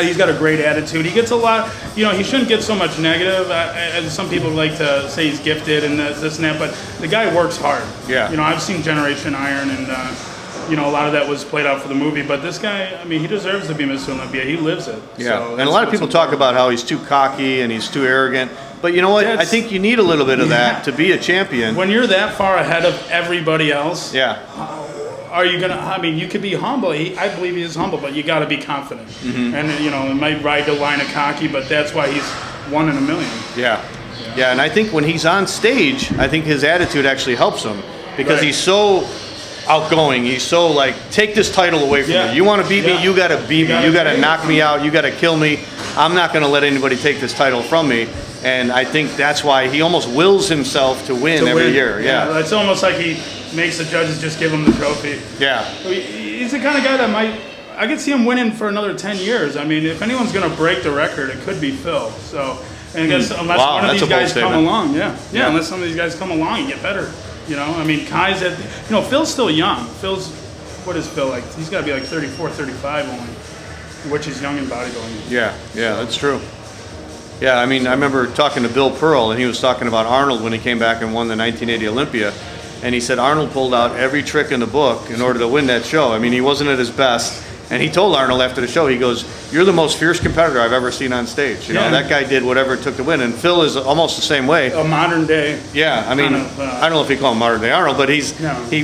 He's got a great attitude. He gets a lot, he shouldn't get so much negative. As some people like to say he's gifted and this and that, but the guy works hard. Yeah. I've seen Generation Iron, and, a lot of that was played out for the movie. But this guy, I mean, he deserves to be Mr. Olympia. He lives it. Yeah. So and a lot of people talk about how he's too cocky and he's too arrogant. But you know what? I think you need a little bit of that to be a champion. When you're that far ahead of everybody else. Yeah. Are you gonna? I mean, you could be humble. I believe he is humble, but you got to be confident. Mm-hmm. And it might ride the line of cocky, but that's why he's 1 in a million. Yeah. And I think when he's on stage, I think his attitude actually helps him because he's so outgoing. He's so like, take this title away from me. You want to beat me? You got to beat me. You got to knock me out. You got to kill me. I'm not going to let anybody take this title from me. And I think that's why he almost wills himself to win every year. Yeah. It's almost like he makes the judges just give him the trophy. Yeah. He's the kind of guy that I could see him winning for another 10 years. I mean, if anyone's going to break the record, it could be Phil. So, and I guess unless one of these guys come along, unless some of these guys come along and get better. I mean, Kai's at, Phil's still young. What is Phil like? He's got to be like 34, 35 only, which is young in bodybuilding. Yeah, that's true. Yeah, I mean, I remember talking to Bill Pearl, and he was talking about Arnold when he came back and won the 1980 Olympia. And he said Arnold pulled out every trick in the book in order to win that show. I mean, he wasn't at his best. And he told Arnold after the show, he goes, "You're the most fierce competitor I've ever seen on stage." You know, that guy did whatever it took to win. And Phil is almost the same way. A modern day. Yeah, I mean, I don't know if you call him modern day Arnold, but he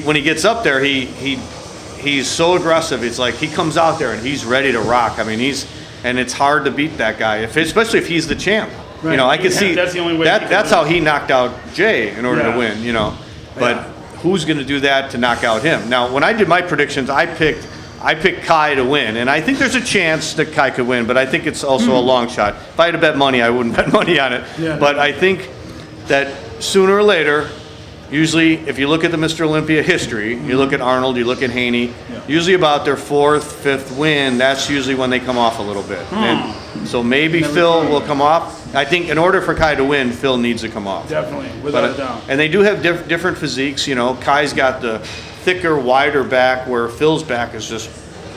when he gets up there, he's so aggressive. It's like he comes out there and he's ready to rock. I mean, and it's hard to beat that guy, especially if he's the champ. Right. You know, I could see that's the only way. That's how he knocked out Jay in order to win. You know, but who's going to do that to knock out him? Now, when I did my predictions, I picked Kai to win, and I think there's a chance that Kai could win, but I think it's also a long shot. If I had to bet money, I wouldn't bet money on it. Yeah, but I think that sooner or later, usually if you look at the Mr. Olympia history, you look at Arnold, you look at Haney, usually about their 4th, 5th win, that's usually when they come off a little bit. And so maybe Phil will come off. I think in order for Kai to win, Phil needs to come off. Definitely, without a doubt. And they do have different physiques. You know, Kai's got the thicker, wider back, where Phil's back is just,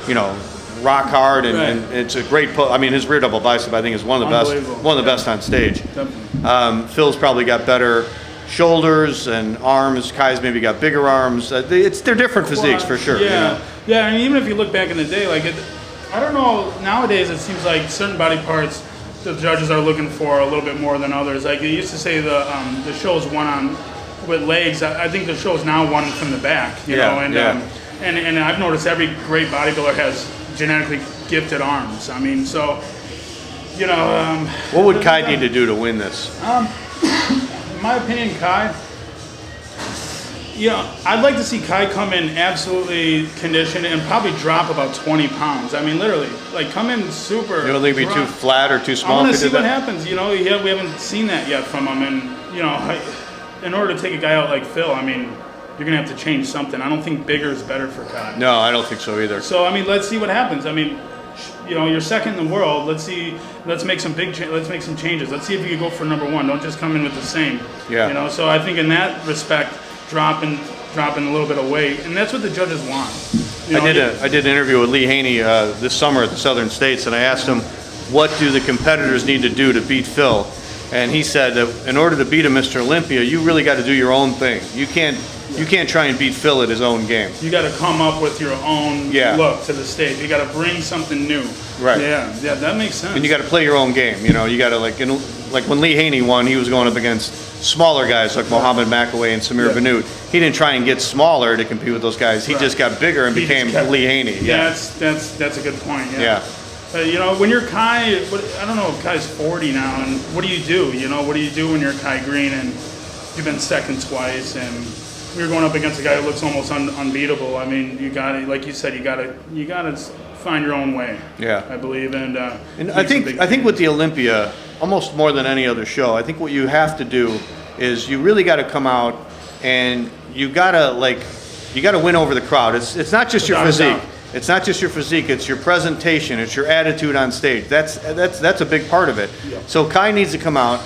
you know, rock hard, and it's a great I mean, his rear double bicep, I think, is one of the best on stage. Definitely. Phil's probably got better shoulders and arms. Kai's maybe got bigger arms. They're different physiques for sure. Yeah, you know? yeah. And even if you look back in the day, like I don't know. Nowadays, it seems like certain body parts the judges are looking for a little bit more than others. Like it used to say the show's won on with legs. I think the show's now won from the back. You know, and I've noticed every great bodybuilder has genetically gifted arms. I mean, so you know. What would Kai need to do to win this? In my opinion, Kai, you know, I'd like to see Kai come in absolutely conditioned and probably drop about 20 pounds. I mean, literally, like come in super. You don't think he'd be too flat or too small? I want to see what happens. You know, we haven't seen that yet from him, and you know, in order to take a guy out like Phil, I mean, you're gonna have to change something. I don't think bigger is better for Kai. No, I don't think so either. So I mean, let's see what happens. I mean, you know, you're second in the world. Let's see. Let's make some let's make some changes. Let's see if you can go for number 1. Don't just come in with the same. Yeah. You know. So I think in that respect, dropping a little bit of weight, and that's what the judges want. You know, I did an interview with Lee Haney this summer at the Southern States, and I asked him, what do the competitors need to do to beat Phil? And he said that in order to beat a Mr. Olympia, you really got to do your own thing. You can't try and beat Phil at his own game. You got to come up with your own look to the stage. You got to bring something new. Right. Yeah, that makes sense. And you got to play your own game. You know, you got to like when Lee Haney won, he was going up against smaller guys like Mohammed McAway and Samir Bannout. He didn't try and get smaller to compete with those guys. He just got bigger and became Lee Haney. Yeah, that's a good point. Yeah. You know, when you're Kai, I don't know if Kai's 40 now, and what do you do? You know, what do you do when you're Kai Green and you've been second twice and you're going up against a guy who looks almost unbeatable? I mean, you got to, like you said, you got to find your own way. Yeah, I believe, and I think with the Olympia, almost more than any other show, I think what you have to do is you really got to come out and you got to win over the crowd. It's not just your physique. It's not just your physique, it's your presentation, it's your attitude on stage. That's a big part of it. Yep. So Kai needs to come out.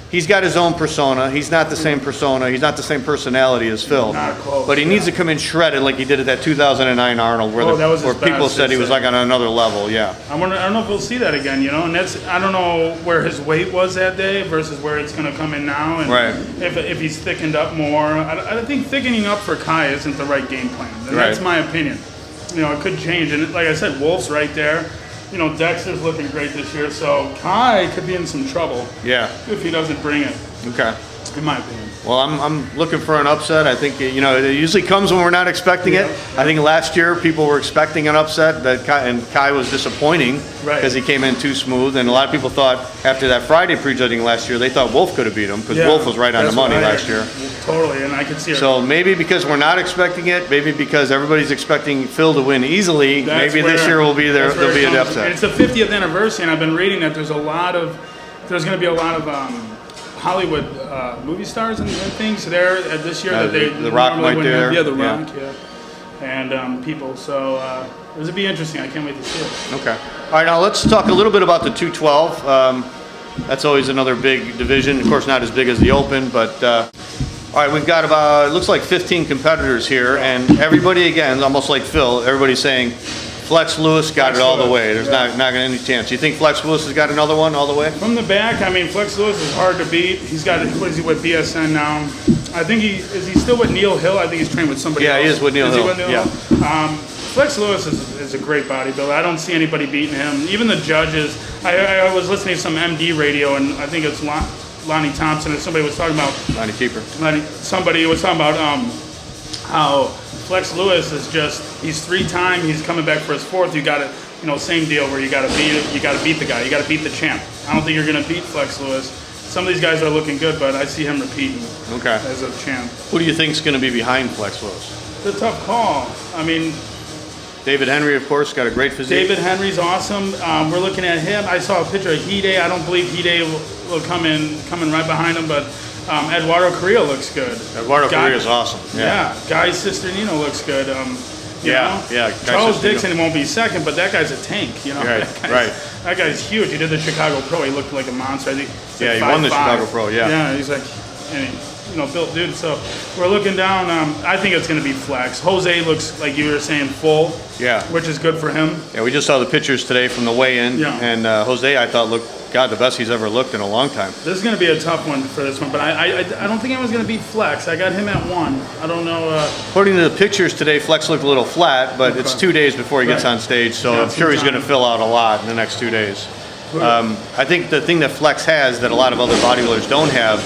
He's got his own persona. He's not the same persona. He's not the same personality as Phil. Not close, but he needs to come in shredded like he did at that 2009 Arnold where people said he was like on another level. Yeah. I don't know if we'll see that again, you know. And I don't know where his weight was that day versus where it's going to come in now. And if he's thickened up more. I think thickening up for Kai isn't the right game plan. And that's my opinion. You know, it could change. And like I said, Wolf's right there. You know, Dexter's looking great this year, so Kai could be in some trouble. Yeah. If he doesn't bring it. Okay. In my opinion. Well, I'm looking for an upset. I think, you know, it usually comes when we're not expecting it. I think last year people were expecting an upset, and Kai was disappointing because he came in too smooth. And a lot of people thought after that Friday prejudging last year, they thought Wolf could have beat him because Wolf was right on the money last year. Totally, and I could see it. So maybe because we're not expecting it, maybe because everybody's expecting Phil to win easily, maybe this year will be there. There'll be an upset. And it's the 50th anniversary, and I've been reading that there's going to be a lot of Hollywood movie stars and things there this year that they the Rock might there. Yeah, the Rock, and people. So this would be interesting. I can't wait to see it. Okay. All right, now let's talk a little bit about the 212. That's always another big division. Of course, not as big as the Open, but all right, we've got about, it looks like 15 competitors here, and everybody, again, almost like Phil, everybody's saying Flex Lewis got it all the way. There's not gonna any chance. You think Flex Lewis has got another one all the way? From the back, I mean, Flex Lewis is hard to beat. He's got, what is he with BSN now? I think is he still with Neil Hill? I think he's trained with somebody else. Yeah, he is with Neil Hill. With Neil Hill? Flex Lewis is a great bodybuilder. I don't see anybody beating him. Even the judges. I was listening to some MD radio, and I think it's Lonnie Thompson, and somebody was talking about Lonnie Keeper. Somebody was talking about how Flex Lewis is he's 3-time. He's coming back for his 4th. You got to, same deal where you got to beat the guy. You got to beat the champ. I don't think you're going to beat Flex Lewis. Some of these guys are looking good, but I see him repeating as a champ. Who do you think is going to be behind Flex Lewis? It's a tough call. I mean, David Henry, of course, got a great physique. David Henry's awesome. We're looking at him. I saw a picture of Hide. I don't believe Hide will come in right behind him, but Eduardo Carrillo looks good. Eduardo Carrillo is awesome. Yeah. Guy Cisternino looks good. Yeah. Charles Dixon won't be second, but that guy's a tank. Right. That guy's huge. He did the Chicago Pro. He looked like a monster. I think. He won the Chicago Pro. Yeah. Yeah, he's like, built dude. So we're looking down. I think it's going to be Flex. Jose looks like you were saying full. Yeah. Which is good for him. Yeah, we just saw the pictures today from the weigh-in, and Jose, I thought, looked the best he's ever looked in a long time. This is going to be a tough one for this one, but I don't think anyone's going to beat Flex. I got him at 1. I don't know. According to the pictures today, Flex looked a little flat, but it's 2 days before he gets on stage, so I'm sure he's going to fill out a lot in the next 2 days. I think the thing that Flex has that a lot of other bodybuilders don't have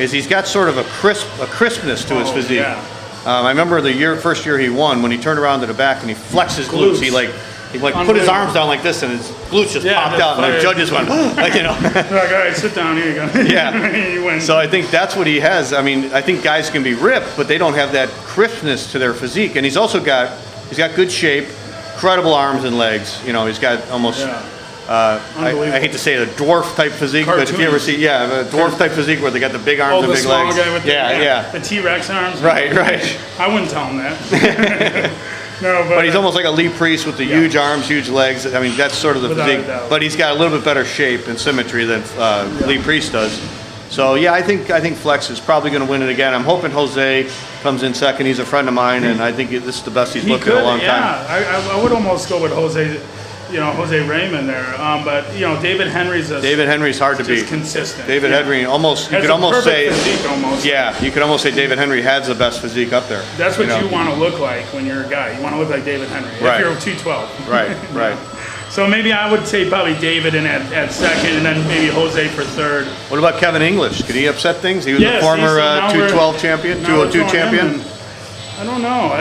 is he's got sort of a crispness to his physique. Yeah. I remember the first year he won, when he turned around to the back and he flexed his glutes. He put his arms down like this, and his glutes just popped out, and the judges went, like, They're like, all right, sit down, here you go. Yeah. You win. So I think that's what he has. I mean, I think guys can be ripped, but they don't have that crispness to their physique. And he's got good shape, incredible arms and legs. He's got almost. I hate to say it, a dwarf type physique, but if you ever see, a dwarf type physique where they got the big arms and big legs. Guy with the T-Rex arms. Right. I wouldn't tell him that. No, but he's almost like a Lee Priest with the huge arms, huge legs. I mean, that's sort of the physique. But he's got a little bit better shape and symmetry than Lee Priest does. So I think Flex is probably going to win it again. I'm hoping Jose comes in second. He's a friend of mine, and I think this is the best he's looked in a long time. I would almost go with Jose. Jose Raymond there, but David Henry's hard to beat. Consistent. David Henry almost, you could almost say, you could almost say David Henry has the best physique up there. That's what you want to look like when you're a guy. You want to look like David Henry. Right. If you're 212. Right. So maybe I would say probably David in at second, and then maybe Jose for third. What about Kevin English? Could he upset things? He was a former 212 champion, 202 champion. I don't know.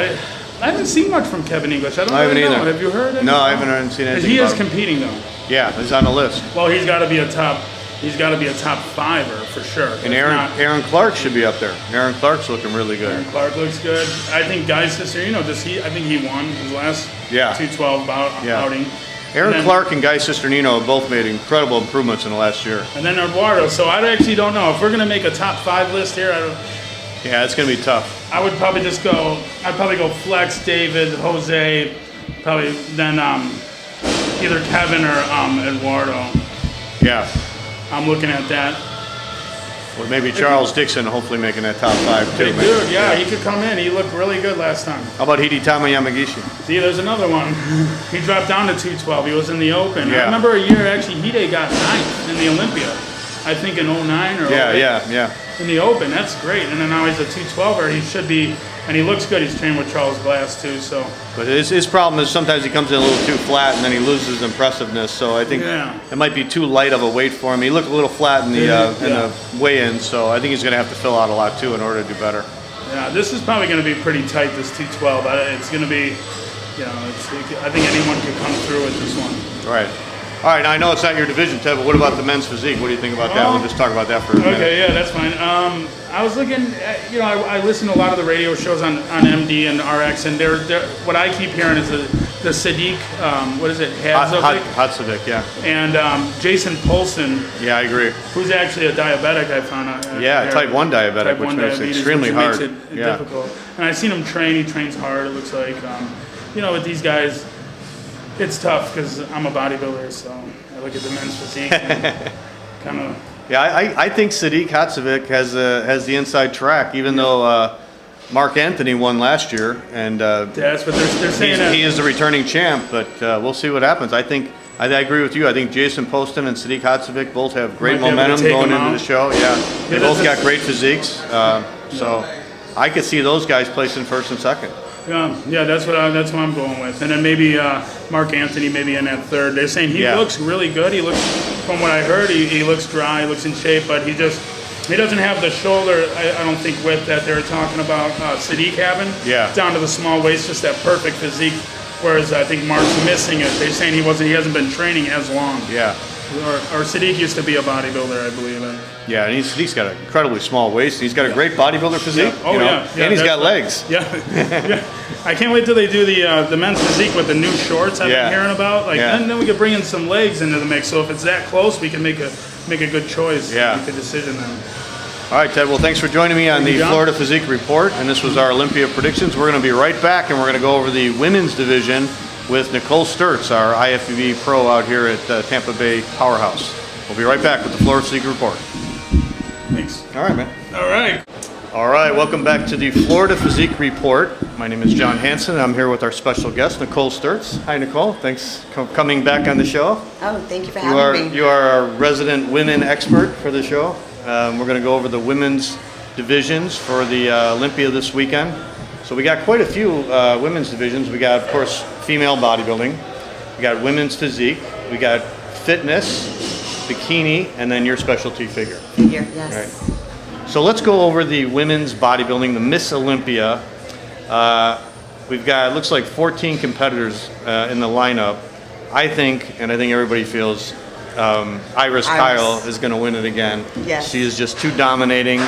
I haven't seen much from Kevin English. I haven't either. Have you heard anything? No, I haven't seen anything. He is competing though. Yeah, he's on the list. Well, he's got to be a top 5er for sure. And Aaron Clark should be up there. Aaron Clark's looking really good. Aaron Clark looks good. I think Guy Cisternino, I think he won his last 212 outing. Aaron Clark and Guy Cisternino have both made incredible improvements in the last year. And then Eduardo. So I actually don't know if we're going to make a top 5 list here. Yeah, it's going to be tough. I would probably go Flex, David, Jose, probably then either Kevin or Eduardo. Yeah. I'm looking at that. Well, maybe Charles Dixon hopefully making that top 5 too. Big dude, he could come in. He looked really good last time. How about Hidetama Yamagishi? See, there's another one. He dropped down to 212. He was in the Open. Yeah. I remember a year, actually, Hide got 9th in the Olympia. I think in 09 or 08. Yeah. In the Open, that's great. And then now he's a 212er. He should be, and he looks good. He's trained with Charles Glass too. So. But his problem is sometimes he comes in a little too flat and then he loses impressiveness. So I think it might be too light of a weight for him. He looked a little flat in the weigh-in, so I think he's going to have to fill out a lot too in order to do better. Yeah, this is probably going to be pretty tight. This 212. It's going to be, I think anyone could come through with this one. Right. All right, now I know it's not your division, Ted, but what about the men's physique? What do you think about that? We'll just talk about that for a minute. Okay, yeah, that's fine. I was looking at, I listen to a lot of the radio shows on MD and RX, and they're what I keep hearing is the Sadiq, Hadzovic, yeah. And Jason Polson. Yeah, I agree. Who's actually a diabetic, I found out. Type 1 diabetic, which makes it extremely hard. Makes it difficult. And I've seen him train. He trains hard, it looks like. With these guys, it's tough because I'm a bodybuilder, so I look at the men's physique kind of. Yeah, I think Sadiq Hadzovic has the inside track, even though Marc Antonek won last year, and That's what they're saying. he is the returning champ. But we'll see what happens. I agree with you. I think Jason Poston and Sadiq Hatzovic both have great momentum going into the show. Yeah, they both got great physiques. So I could see those guys placing first and second. Yeah, that's what I'm going with. And then maybe Marc Antonek maybe in that third. They're saying he looks really good. He looks, from what I heard, he looks dry, he looks in shape, but he doesn't have the shoulder, I don't think, width that they were talking about Sadiq having. Yeah. Down to the small waist, just that perfect physique. Whereas I think Mark's missing it. They're saying he hasn't been training as long. Yeah. Or Sadiq used to be a bodybuilder, I believe. Yeah, and he's got an incredibly small waist. He's got a great bodybuilder physique. Yeah. Oh, yeah. And he's got legs. Yeah. Yeah. I can't wait till they do the men's physique with the new shorts I've been hearing about. And then we could bring in some legs into the mix. So if it's that close, we can make a good choice. Yeah. Make a decision then. All right, Ted. Well, thanks for joining me on the Florida Physique Report. And this was our Olympia predictions. We're going to be right back, and we're going to go over the women's division with Nicole Sturtz, our IFBB pro out here at Tampa Bay Powerhouse. We'll be right back with the Florida Physique Report. Thanks. All right, man. All right. All right, welcome back to the Florida Physique Report. My name is John Hansen. I'm here with our special guest, Nicole Sturtz. Hi, Nicole. Thanks for coming back on the show. Oh, thank you for having me. You are our resident women expert for the show. We're going to go over the women's divisions for the Olympia this weekend. So we got quite a few women's divisions. We got, of course, female bodybuilding. We got women's physique. We got fitness, bikini, and then your specialty figure. Figure, yes. Right. So let's go over the women's bodybuilding, the Miss Olympia. We've got, it looks like 14 competitors in the lineup. I think everybody feels Iris Kyle is going to win it again. Yes. She is just too dominating,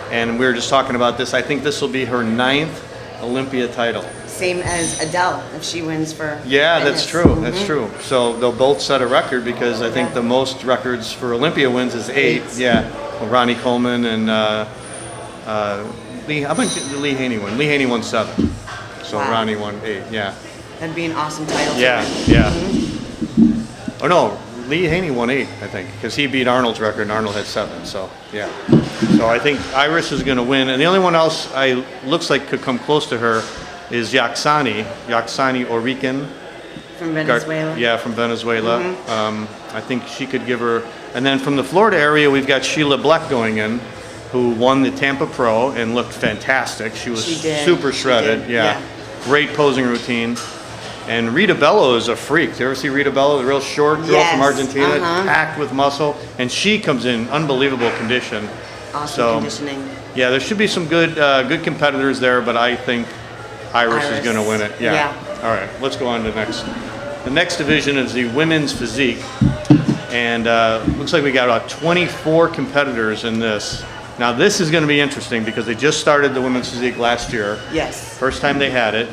and we were just talking about this. I think this will be her 9th Olympia title. Same as Adele, if she wins for fitness. That's true. Mm-hmm. That's true. So they'll both set a record because I think the most records for Olympia wins is 8. Yeah. Well, Ronnie Coleman and Lee. How about Lee Haney won? Lee Haney won 7. So Ronnie won 8. Yeah. That'd be an awesome title. Yeah. Yeah. Mm-hmm. Oh no. Lee Haney won 8, I think, because he beat Arnold's record, and Arnold had 7. So, yeah. So I think Iris is going to win. And the only one else looks like could come close to her is Yaxani Orican. From Venezuela. From Venezuela. Mm-hmm. I think she could give her. And then from the Florida area, we've got Sheila Bleck going in, who won the Tampa Pro and looked fantastic. She was super shredded. Yeah. Great posing routine. And Rita Bello is a freak. Do you ever see Rita Bello, the real short girl from Argentina, packed with muscle? And she comes in unbelievable condition. Awesome conditioning. Yeah, there should be some good competitors there, but I think Iris is going to win it. Yeah. All right, let's go on to the next. The next division is the women's physique. And looks like we got about 24 competitors in this. Now, this is going to be interesting because they just started the women's physique last year. Yes. First time they had it.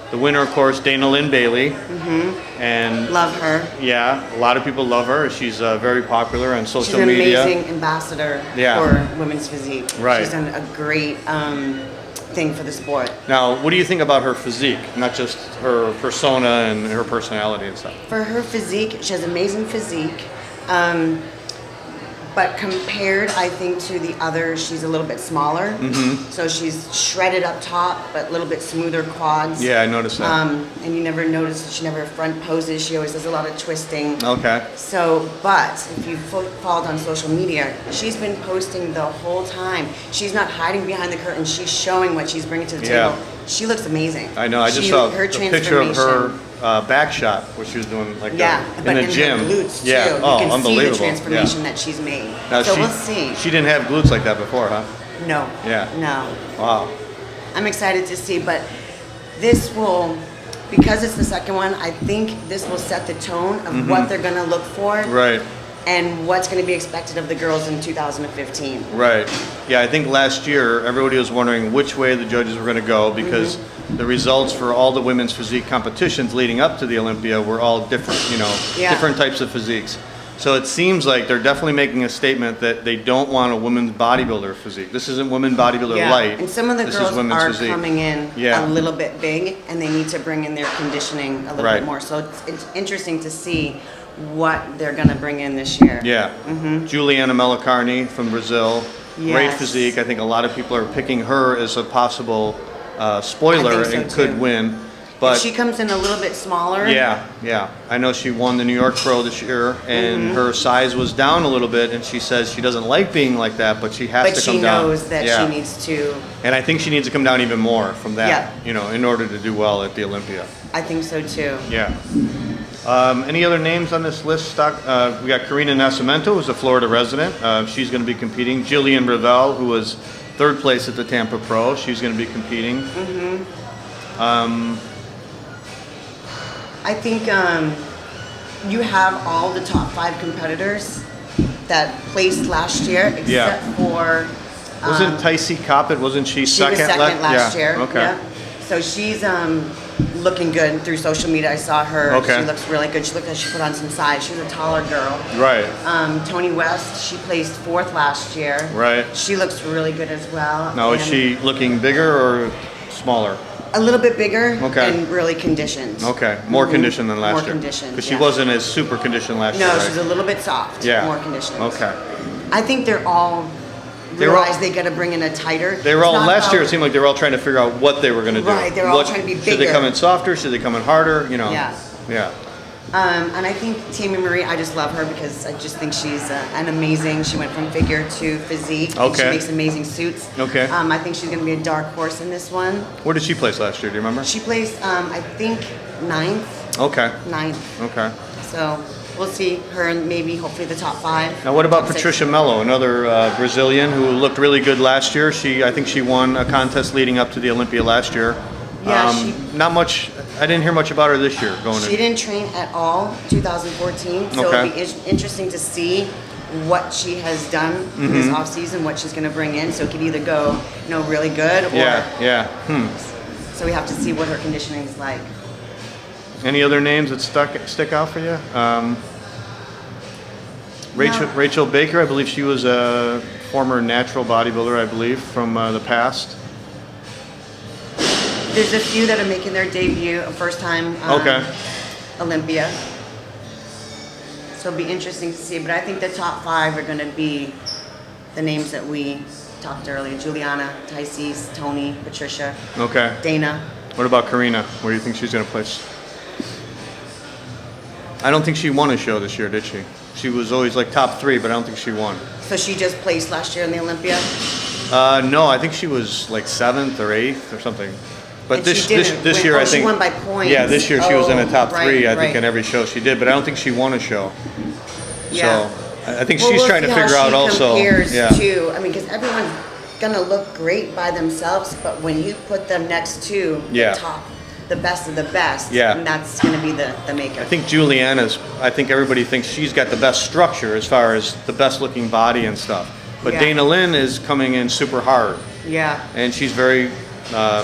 The winner, of course, Dana Lynn Bailey. Mm-hmm. And love her. Yeah, a lot of people love her. She's very popular on social media. She's an amazing ambassador for women's physique. Right. She's done a great thing for the sport. Now, what do you think about her physique? Not just her persona and her personality and stuff. For her physique, she has amazing physique. But compared, I think, to the others, she's a little bit smaller. Mm-hmm. So she's shredded up top, but a little bit smoother quads. Yeah, I noticed that. And you never notice that she never front poses. She always does a lot of twisting. Okay. So, but if you followed on social media, she's been posting the whole time. She's not hiding behind the curtain. She's showing what she's bringing to the table. She looks amazing. I know. I just saw a picture of her back shot, what she was doing like in the gym. Her glutes too. Yeah, you can unbelievable. see the transformation that she's made. Now so we'll see. She didn't have glutes like that before, huh? No. Yeah. No. Wow. I'm excited to see, but this will, because it's the second one, I think this will set the tone of what they're going to look for. Right. And what's going to be expected of the girls in 2015. Right. Yeah, I think last year everybody was wondering which way the judges were going to go because the results for all the women's physique competitions leading up to the Olympia were all different, different types of physiques. So it seems like they're definitely making a statement that they don't want a women's bodybuilder physique. This isn't women bodybuilder light. And some of the girls are physique. Coming in a little bit big, and they need to bring in their conditioning a little bit more. So it's interesting to see what they're going to bring in this year. Yeah. Juliana Melicarni from Brazil. Great Yes. physique. I think a lot of people are picking her as a possible spoiler I think so, and could too. win. But She comes in a little bit smaller. yeah. I know she won the New York Pro this year, and her size was down a little bit, and she says she doesn't like being like that, but she has But to she come down. knows that Yeah. she needs to. And I think she needs to come down even more from that, Yeah. in order to do well at the Olympia. I think so too. Yeah. Any other names on this list? We got Karina Nascimento, who's a Florida resident. She's going to be competing. Jillian Ravel, who was third place at the Tampa Pro. She's going to be competing. I think you have all the top 5 competitors that placed last year, except for. Wasn't Tycee Coppett, wasn't she She second? was second last yeah. year. Okay. Yeah. So she's looking good through social media. I saw her. Okay. She looks really good. She looked like she put on some size. She's a taller girl. Right. Tony West, she placed 4th last year. Right. She looks really good as well. Now, is And she looking bigger or smaller? a little bit bigger Okay. and really conditioned? Okay. More conditioned than last More year. conditioned, Because she yeah. wasn't as super conditioned last year. No, right? she's a little bit soft. Yeah. More conditioned. Okay. I think they're all They were all- realize they got to bring in a tighter. They were It's all not last year. It about- seemed like they were all trying to figure out what they were going to do. Right, they were all trying to be Should they bigger. come in softer? Should they come in harder? Yeah. Yeah. And I think Tammy Marie, I just love her because I just think she's an amazing. She went from figure to physique. And Okay. she makes amazing suits. Okay. I think she's going to be a dark horse in this one. Where did she place last year? Do you remember? She placed, I think, ninth. Okay. Okay. So we'll see her in maybe hopefully the top 5. Now, what about top 6. Patricia Mello, another Brazilian who looked really good last year? I think she won a contest leading up to the Olympia last year. Yeah, Not much. I didn't hear much about her this year going She in. didn't train at all 2014, so Okay. it'll be interesting to see what she has done Mm-hmm. this off season, what she's going to bring in. So it could either go, really good, or Yeah. so we have to see what her conditioning is like. Any other names that stick out for you? Rachel Baker, I believe she was a former natural bodybuilder, I believe, from the past. There's a few that are making their debut, first time Okay. Olympia. So it'll be interesting to see. But I think the top 5 are going to be the names that we talked earlier: Juliana, Tycee, Tony, Patricia, Okay. Dana. What about Karina? Where do you think she's going to place? I don't think she won a show this year, did she? She was always like top 3, but I don't think she won. So she just placed last year in the Olympia. No, I think she was like 7th or 8th or something. But And this she didn't win. year, Oh, I she think. won by points. Yeah, this year she was in the top Oh, 3. I right, think in right. every show she did, but I don't think she won a show. Yeah. So I think Well, she's we'll trying to see how figure out she also. compares Yeah. to, because everyone's gonna look great by themselves, but when you put them next to Yeah. the top, the best of the best, Yeah. and that's gonna be the maker. I think Juliana's. I think everybody thinks she's got the best structure as far as the best looking body and stuff. But Yeah. Dana Lynn is coming in super hard, Yeah. and she's very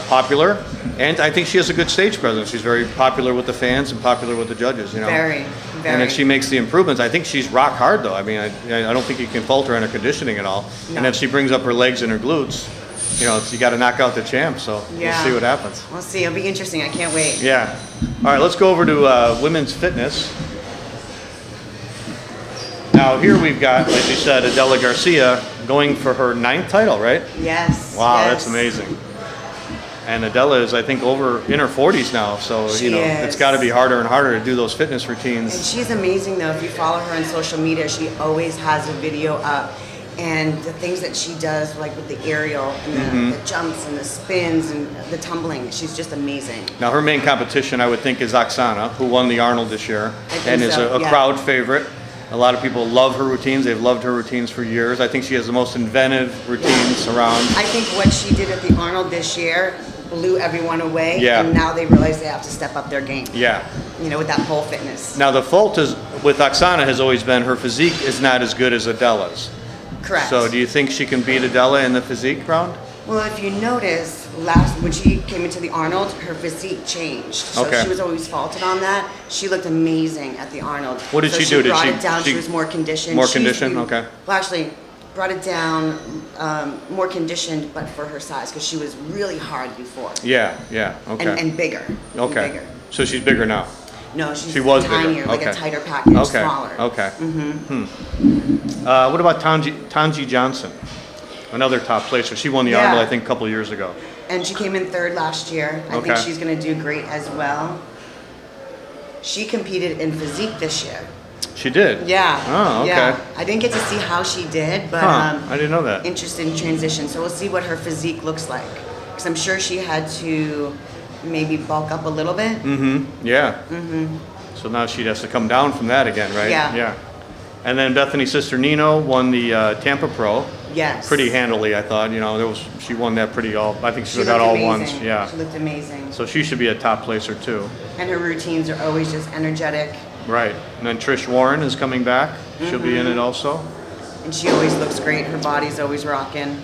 popular, and I think she has a good stage presence. She's very popular with the fans and popular with the judges. Very, very. And if she makes the improvements, I think she's rock hard though. I mean, I don't think you can fault her on her conditioning at all. No. And if she brings up her legs and her glutes, you got to knock out the champ. So Yeah. we'll see what happens. We'll see. It'll be interesting. I can't wait. Yeah. All right, let's go over to women's fitness. Now here we've got, like you said, Adela Garcia going for her 9th title, right? Yes. Wow, yes. that's amazing. And Adela is, I think, over in her 40s now, so She it's is. got to be harder and harder to do those fitness And routines. she's amazing though. If you follow her on social media, she always has a video up. And the things that she does, like with the aerial and Mm-hmm. the jumps and the spins and the tumbling, she's just amazing. Now her main competition, I would think, is Oksana, who won the Arnold this year think and is so, a yeah. crowd favorite. A lot of people love her routines. They've loved her routines for years. I think she has the most inventive routines around. I think what she did at the Arnold this year blew everyone away. Yeah. And now they realize they have to step up their game. Yeah. With that pole fitness. Now the fault is with Oksana has always been her physique is not as good as Adela's. Correct. So do you think she can beat Adela in the physique round? Well, if you notice, when she came into the Arnold, her physique changed. So Okay. she was always faulted on that. She looked amazing at the Arnold. What did So she do? Did brought she- it down. She she- was more conditioned. More She used to conditioned? be- Okay. Well, actually, brought it down, more conditioned, but for her size, because she was really hard before. Yeah, okay. And bigger. okay. And bigger. So she's bigger now. No, she's She was bigger. tinier, like a Okay. tighter package, Okay. smaller. Okay. What about Tanji Johnson? another top placer. She won the Yeah. Arnold, I think, a couple years ago. And she came in third last year. I think Okay. she's going to do great as well. She competed in physique this year. She did? Yeah. Oh, okay. Yeah. I didn't get to see how she did, but Huh, I didn't know that. interesting transition. So we'll see what her physique looks like. Because I'm sure she had to maybe bulk up a little bit. Yeah. So now she has to come down from that again, right? Yeah. Yeah. And then Bethany's sister Nino won the Tampa Pro. Yes. Pretty handily, I thought. You know, she won that pretty all. I think she got looked all amazing. ones. Yeah. She looked amazing. So she should be a top placer too. And her routines are always just energetic. Right. And then Trish Warren is coming back. She'll be in it also. And she always looks great. Her body's always rocking.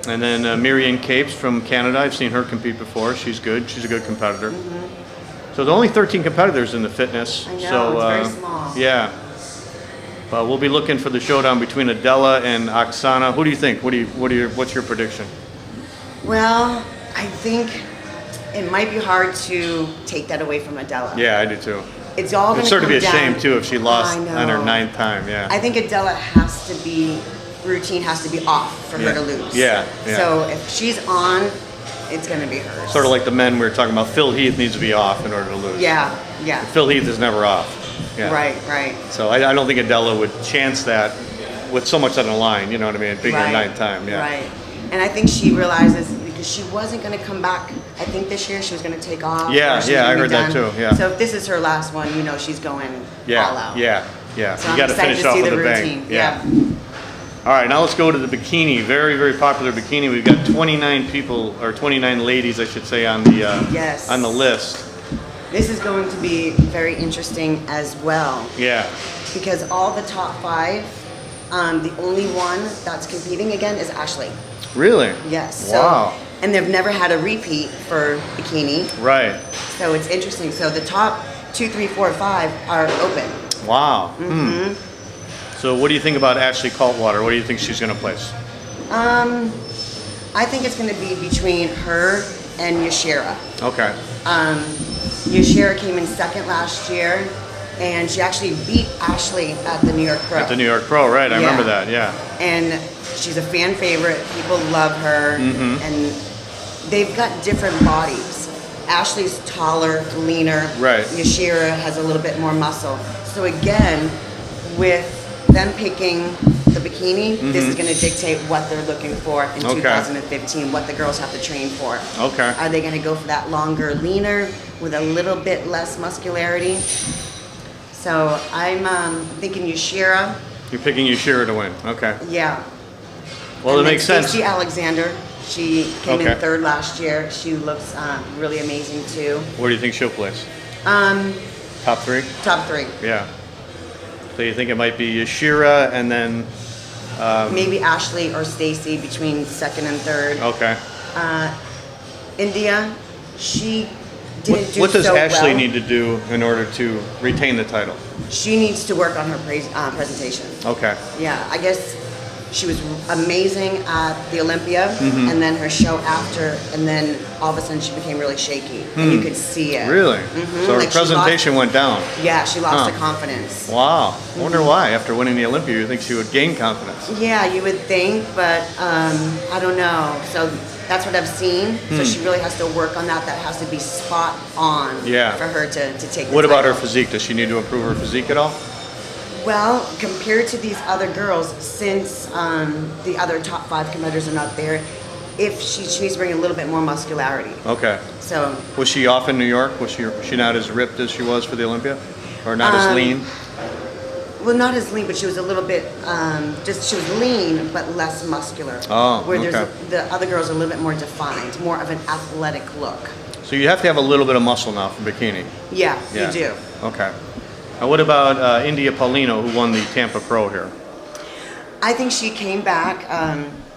And then Miriam Capes from Canada. I've seen her compete before. She's good. She's a good competitor. So there are only 13 competitors in the fitness. I know, So, it's very small. Yeah. But we'll be looking for the showdown between Adela and Oksana. Who do you think? What's your prediction? Well, I think it might be hard to take that away from Adela. Yeah, I do too. It's all going It'd to sort come of be a down. shame too if she lost I know. on her 9th time. Yeah. I think Adela has to be, routine has to be off for her to lose. Yeah, yeah. So if she's on, it's going to be hers. Sort of like the men we were talking about. Phil Heath needs to be off in order to lose. Yeah, yeah. Phil Heath is never off. Yeah. Right, right. So I don't think Adela would chance that with so much on the line. You know what I mean? Being her 9th time. Yeah. Right. And I think she realizes because she wasn't going to come back. I think this year she was going to take off. Yeah, or she was yeah, I gonna be heard that done. too, yeah. So if this is her last one, you know she's going all out. Yeah. Yeah. So You I'm got to excited finish to off see with the a bang. routine. Yeah. All right, now let's go to the bikini. Very, very popular bikini. We've got 29 people, or 29 ladies, I should say, on the Yes. on the list. This is going to be very interesting as well Yeah. because all the top 5, the only one that's competing again is Ashley. Really? Yes. Wow. So, and they've never had a repeat for bikini, Right. so it's interesting. So the top 2, 3, 4, 5 are open. Wow. So what do you think about Ashley Kaltwater? What do you think she's going to place? I think it's going to be between her and Yashira. Okay. Yashira came in second last year, and she actually beat Ashley at the New York Pro. At the New York Pro, right? I Yeah. remember that. Yeah. And she's a fan favorite. People love her, and they've got different bodies. Ashley's taller, leaner. Right. Yashira has a little bit more muscle. So again, with them picking the bikini, this is going to dictate what they're looking for in Okay. 2015, what the girls have to train for. Okay. Are they going to go for that longer, leaner, with a little bit less muscularity? So I'm thinking Yashira. You're picking Yashira to win. Okay. Yeah. Well, And it then makes sense. Stacey Alexander. She came Okay. in third last year. She looks really amazing too. Where do you think she'll place? Top 3? Top 3. Yeah. So you think it might be Yashira and then... Maybe Ashley or Stacey between second and third. Okay. India, she didn't do What does so Ashley well. need to do in order to retain the title? She needs to work on her presentation. Okay. Yeah, I guess she was amazing at the Olympia, and then her show after, and then all of a sudden she became really shaky, and you could see it. Really? So her Like she presentation went down. Yeah, she lost Huh. the confidence. Wow. I wonder why. After winning the Olympia, you think she would gain confidence? Yeah, you would think, but I don't know. So that's what I've seen. So she really has to work on that. That has to be spot on Yeah. for her to take the What about her title. physique? Does she need to improve her physique at all? Well, compared to these other girls, since the other top 5 competitors are not there, if she needs to bring a little bit more muscularity. Okay. So Was she off in New York? Was she not as ripped as she was for the Olympia? Or not as lean? well, not as lean, but she was a little bit she was lean but less muscular. Oh, where okay. the other girls are a little bit more defined, more of an athletic look. So you have to have a little bit of muscle now for bikini. Yeah, Yeah. you do. Okay. Now what about India Paulino, who won the Tampa Pro here? I think she came back.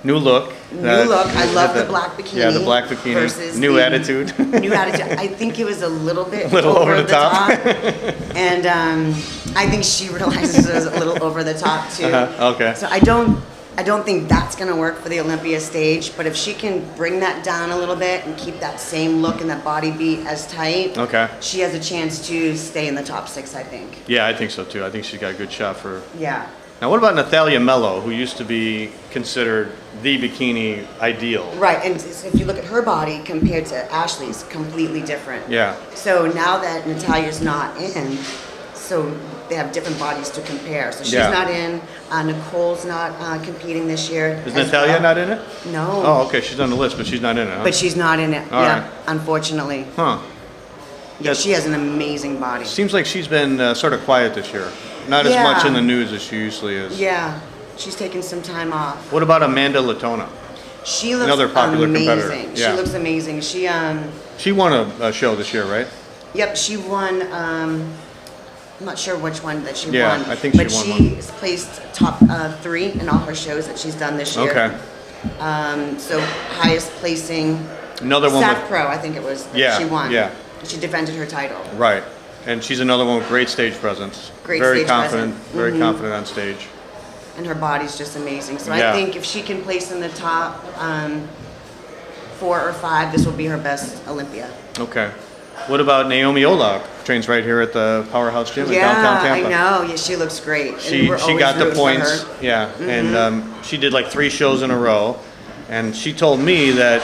New look. New look. I love the black bikini. Yeah, the black bikini. Versus New the attitude. New attitude. I think it was a little bit over the top. and I think she realizes it was a little over the top too. Okay. So I don't think that's going to work for the Olympia stage. But if she can bring that down a little bit and keep that same look and that body beat as tight, Okay. she has a chance to stay in the top 6. I think. Yeah, I think so too. I think she's got a good shot for. Yeah. Now, what about Natalia Mello, who used to be considered the bikini ideal? Right, and if you look at her body compared to Ashley's, completely different. Yeah. So now that Natalia's not in, so they have different bodies to compare. So she's Yeah. not in. Nicole's not competing this year. Is as Natalia well. not in it? No. Oh, okay. She's on the list, but she's not in it. Huh? But she's not in it. All yeah, right. unfortunately. Huh. Yeah, she has an amazing body. Seems like she's been sort of quiet this year. Not as Yeah. much in the news as she usually is. Yeah, she's taking some time off. What about Amanda Latona? She looks Another popular amazing. competitor. Yeah. She looks amazing. She won a show this year, right? Yep, she won. I'm not sure which one that she Yeah, won. I think she but won she's placed top 3 in all her shows that she's done this year. Okay. So highest placing. Another one SAF with Pro, I think it was. That Yeah, she won. yeah. She defended her title. right, and she's another one with great stage presence. Great very stage confident, presence. very confident on stage. And her body's just amazing. So Yeah. I think if she can place in the top 4 or 5, this will be her best Olympia. Okay. What about Naomi Olak? Trains right here at the Powerhouse Gym in downtown Tampa. I know. Yeah, she looks great. And She we're always got the rooting for points. her. Yeah, and she did like 3 shows in a row, and she told me that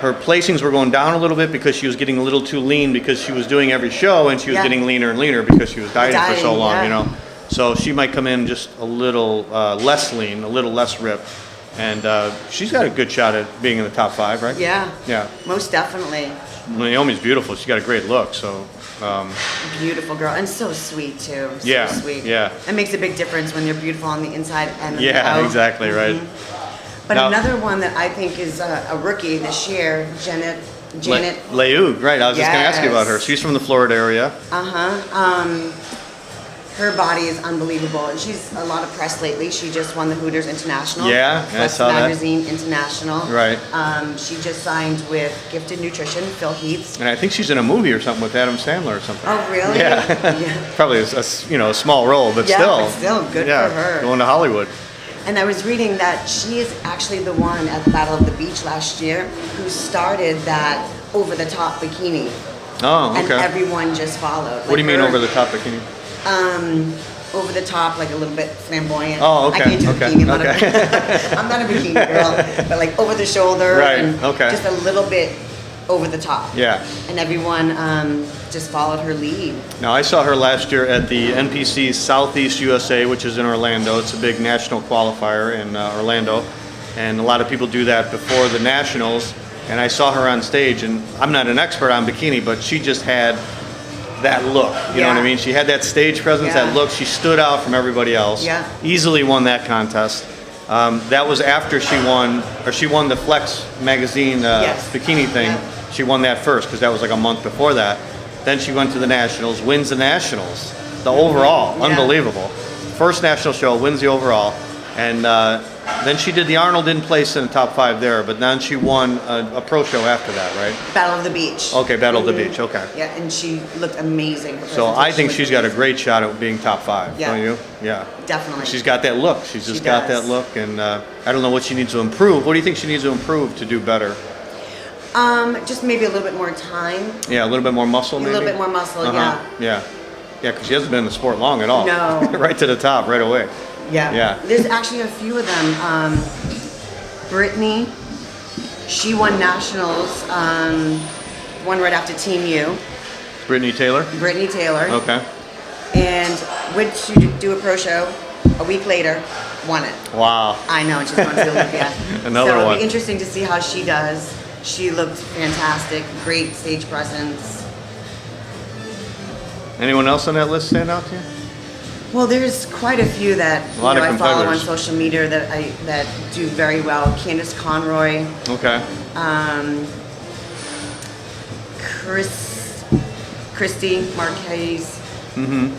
her placings were going down a little bit because she was getting a little too lean because she was doing every show, and she was Yeah. getting leaner and leaner because she was dieting for so Dieting, long, yeah. you know. So she might come in just a little less lean, a little less ripped, and she's got a good shot at being in the top 5, right? Yeah. Yeah. Most definitely. Naomi's beautiful. She's got a great look. So Beautiful girl. And so sweet, too. So Yeah, sweet. yeah. It makes a big difference when you're beautiful on the inside and on the yeah, out. exactly right. But Now- another one that I think is a rookie this year, Janet. Leung, right? I was just going to ask you about her. Yes. She's from the Florida area. Her body is unbelievable, and she's a lot of press lately. She just won the Hooters International. Yeah, I Plus saw that. Magazine International. Right. She just signed with Gifted Nutrition, Phil Heath. And I think she's in a movie or something with Adam Sandler or something. Oh, really? Yeah. Yeah. Probably a small role, but Yeah, still. but still, good yeah, for her. Going to Hollywood. And I was reading that she is actually the one at the Battle of the Beach last year who started that over-the-top bikini. Oh, okay. And everyone just followed. What do you mean over the top bikini? Over the top, like a little bit flamboyant. Oh, okay, I can't do okay, bikini. okay. I'm not a bikini girl, but like over the shoulder. Right, And okay. Just a little bit over the top. Yeah. And everyone just followed her lead. Now, I saw her last year at the NPC Southeast USA, which is in Orlando. It's a big national qualifier in Orlando. And a lot of people do that before the nationals. And I saw her on stage, and I'm not an expert on bikini, but she just had that look. You know what I Yeah. mean? She had that stage presence, Yeah. that look. She stood out from everybody else. Yeah. Easily won that contest. That was after she won the Flex magazine Yes. bikini thing. Yeah. She won that first because that was like a month before that. Then she went to the nationals, wins the nationals, the overall, Yeah. unbelievable. First national show, wins the overall, and then she did the Arnold, didn't place in the top 5 there, but then she won a pro show after that, right? Battle of the Beach. Okay, Battle of the Beach, okay. Yeah, and she looked amazing. Her So I presentation think was she's got a amazing. great shot at being top 5, Yeah. don't you? Yeah. Definitely. She's got that look. She's just She got does. that look, and I don't know what she needs to improve. What do you think she needs to improve to do better? Just maybe a little bit more time. Yeah, a little bit more muscle, maybe? A little bit more muscle, Yeah. Yeah, because she hasn't been in the sport long at all. No. Right to the top, right away. Yeah. Yeah. There's actually a few of them. Brittany, she won nationals, one right after Team U. Brittany Taylor? Brittany Taylor. Okay. And went to do a pro show. A week later, won it. Wow. I know, and she's going to Olympia. Another so it'll one. be interesting to see how she does. She looked fantastic, great stage presence. Anyone else on that list stand out to you? Well, there's quite a few that A lot of I follow on competitors. social media that do very well. Candace Conroy, Okay. Christy Marquez. Mm-hmm.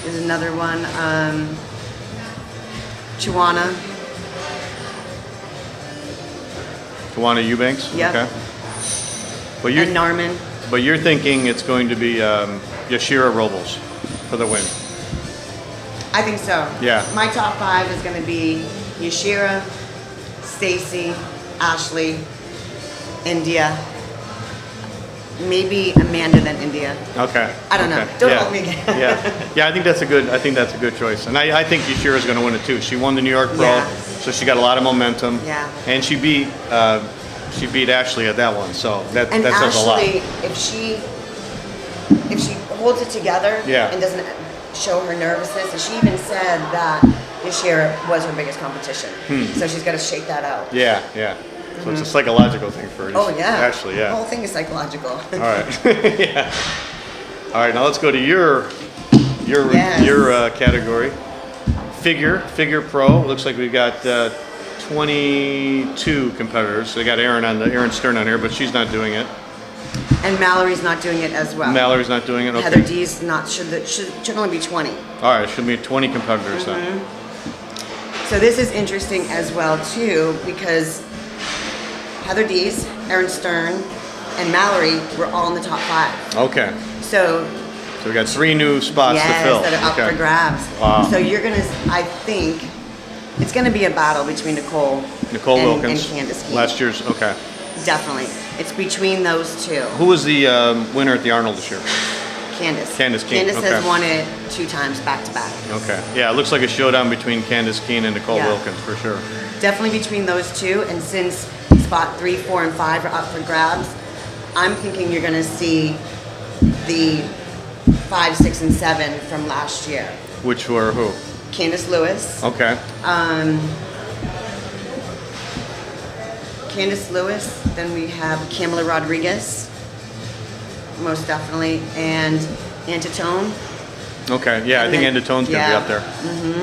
There's another one. Chiwana. Tawana Eubanks? Yep. Okay. And Narman. But you're thinking it's going to be Yashira Robles for the win. I think so. Yeah. My top 5 is going to be Yashira, Stacy, Ashley, India, maybe Amanda than India. Okay. I don't know. Okay. Don't yeah. hold me again. Yeah. I think that's a good choice, and I think Yashira's going to win it too. She won the New York Pro, Yeah. so she got a lot of momentum. Yeah. And she beat Ashley at that one, so that And says a lot. Ashley, if she holds it together Yeah. and doesn't show her nervousness, and she even said that this year was her biggest competition. So she's got to shake that out. Yeah. So it's a psychological thing for Oh yeah. Ashley, The yeah. whole thing is psychological. All right. Yeah. All right, now let's go to your Yes. category. Figure Pro. Looks like we've got 22 competitors. They got Erin Stern on here, but she's not doing it. And Mallory's not doing it as well. Mallory's not doing it. Okay. Heather D's not should only be 20. All right, should be 20 competitors then. So this is interesting as well too, because Heather D's, Erin Stern, and Mallory were all in the top 5. Okay. So So we got 3 new spots to fill. that are up Okay. for grabs. Wow. So I think it's gonna be a battle between Nicole Wilkins. and Candace Keene. Last year's. Okay. Definitely. It's between those two. Who was the winner at the Arnold this year? Candace. Candace Keene, Candace okay. has won it 2 times back to back. Okay. Yeah, it looks like a showdown between Candace Keene and Nicole Yeah. Wilkins for sure. Definitely between those two, and since spot 3, 4, and 5 are up for grabs, I'm thinking you're gonna see the 5, 6, and 7 from last year. Which were who? Candace Lewis. Okay. Candace Lewis, then we have Kamala Rodriguez, most definitely, and Antitone. Okay. Yeah, I think then- Endatone's going to be yeah. up there.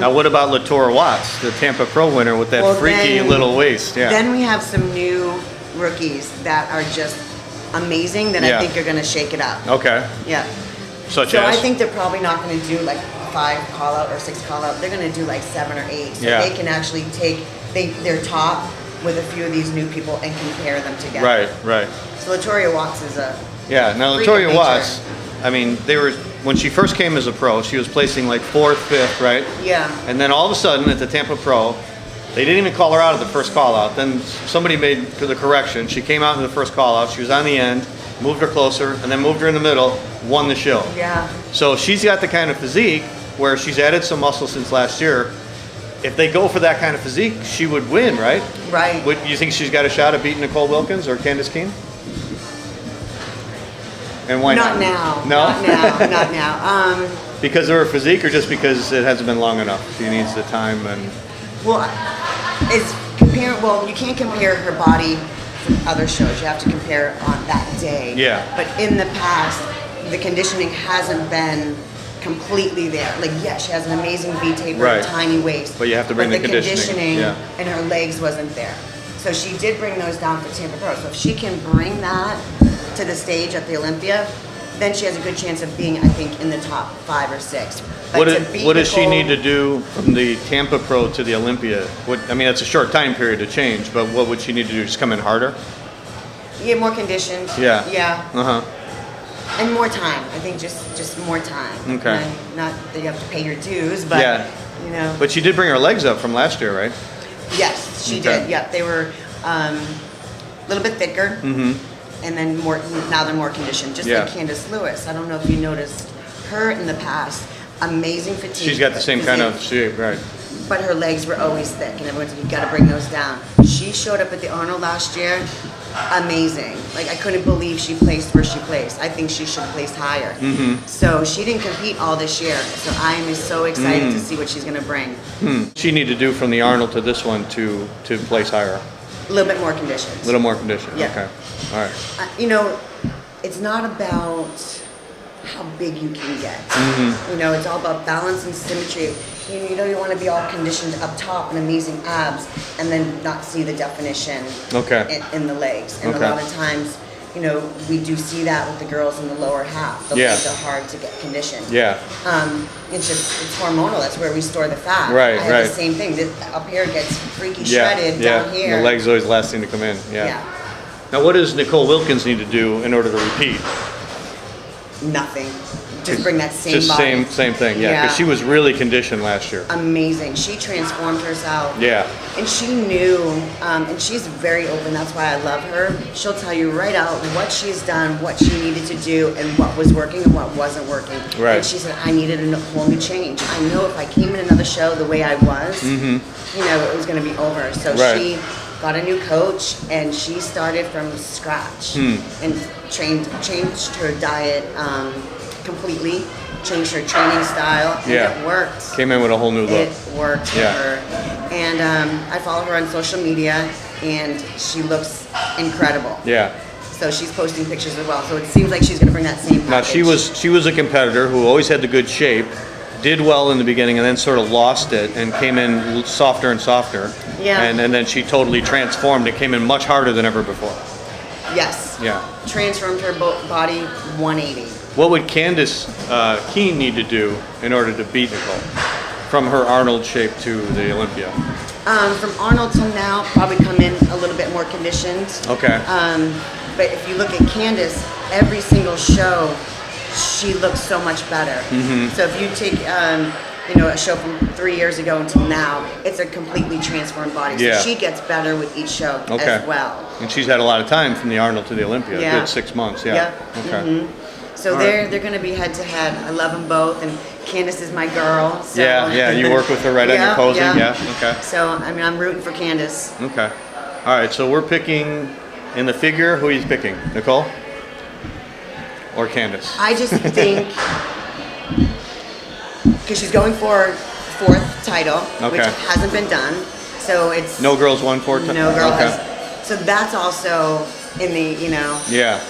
Now, what about Latora Watts, the Tampa Pro winner with that Well, freaky then- little waist? Yeah. Then we have some new rookies that are just amazing that Yeah. I think are going to shake it up. Okay. Yeah. Such So as? I think they're probably not going to do like 5 call out or 6 call out. They're going to do like 7 or 8. So Yeah. they can actually take their top with a few of these new people and compare them together. Right. So Latoria Watts is a Yeah. Now, freak of Latoya nature. Watts, I mean, when she first came as a pro, she was placing like 4th, 5th, right? Yeah. And then all of a sudden at the Tampa Pro, they didn't even call her out at the first call out. Then somebody made the correction. She came out in the first call out. She was on the end, moved her closer, and then moved her in the middle, won the show. Yeah. So she's got the kind of physique where she's added some muscle since last year. If they go for that kind of physique, she would win, right? Right. Would you think she's got a shot at beating Nicole Wilkins or Candace Keene? And why not? Not now. No? Not now. Not now. Because of her physique or just because it hasn't been long enough? She needs the time and... Well, you can't compare her body from other shows. You have to compare on that day. Yeah. But in the past, the conditioning hasn't been completely there. Like, yes, she has an amazing V-taper, Right. tiny waist. But you have to bring the conditioning. Yeah. and her legs wasn't there. So she did bring those down for Tampa Pro. So if she can bring that to the stage at the Olympia, then she has a good chance of being, I think, in the top 5 or 6. But to beat What does she Nicole- need to do from the Tampa Pro to the Olympia? It's a short time period to change, but what would she need to do? Just come in harder? Yeah, more conditioned. Yeah. Yeah. Uh-huh. And more time. I think just more time. Okay. And not that you have to pay your dues, but Yeah. you know. But she did bring her legs up from last year, right? Yes, she Okay. did. Yeah, they were a little bit thicker, and then now they're more conditioned. Just Yeah. like Candace Lewis. I don't know if you noticed her in the past. Amazing fatigue. She's got the same kind of physique, shape, right? but her legs were always thick, and everyone said you got to bring those down. She showed up at the Arnold last year. Amazing. Like, I couldn't believe she placed where she placed. I think she should have placed higher. So she didn't compete all this year. So I am so excited to see what she's going to bring. She need to do from the Arnold to this one to place higher. A little bit more conditions. A little more condition. Yeah. Okay. All right. You know, it's not about how big you can get. You know, it's all about balance and symmetry. You know, you want to be all conditioned up top and amazing abs, and then not see the definition Okay. in the legs. And Okay. a lot of times, you know, we do see that with the girls in the lower half. The Yeah. legs are hard to get conditioned. Yeah. It's hormonal. That's where we store the fat. Right, I have right. the same thing. This up here gets freaky Yeah. shredded Yeah. down here. The legs always last thing to come in. Yeah. Yeah. Now, what does Nicole Wilkins need to do in order to repeat? nothing. Just bring that same Just body. same thing, yeah. Because she was really conditioned last year. Amazing. She transformed herself. Yeah. And she knew, and she's very open. That's why I love her. She'll tell you right out what she's done, what she needed to do, and what was working and what wasn't working. Right. And she said, I needed a whole new change. I know if I came in another show the way I was, you know, it was going to be over. So she got a new coach, and she started from scratch and changed her diet completely, changed her training style, and it worked. Came in with a whole new look. It worked for her. And I follow her on social media, and she looks incredible. Yeah. So she's posting pictures as well. So it seems like she's going to bring that same package. Now she was a competitor who always had the good shape, did well in the beginning, and then sort of lost it and came in softer and softer. Yeah. And then she totally transformed. It came in much harder than ever before. Yes. Yeah. Transformed her body 180. What would Candace Keene need to do in order to beat Nicole? From her Arnold shape to the Olympia? From Arnold to now, probably come in a little bit more conditioned. Okay. But if you look at Candace, every single show, she looks so much better. So if you take you know, a show from 3 years ago until now, it's a completely transformed body. So she gets better with each show as well. And she's had a lot of time from the Arnold to the Olympia. Yeah. A good 6 months, Okay. So they're going to be head to head. I love them both, and Candace is my girl. So. Yeah, you work with her right on your posing. Okay. So I mean, I'm rooting for Candace. Okay. All right, so we're picking in the figure. Who are you picking, Nicole or Candace? I just think because she's going for fourth title, which hasn't been done. So it's no girls won 4 times. No girl has. So that's also in the Yeah.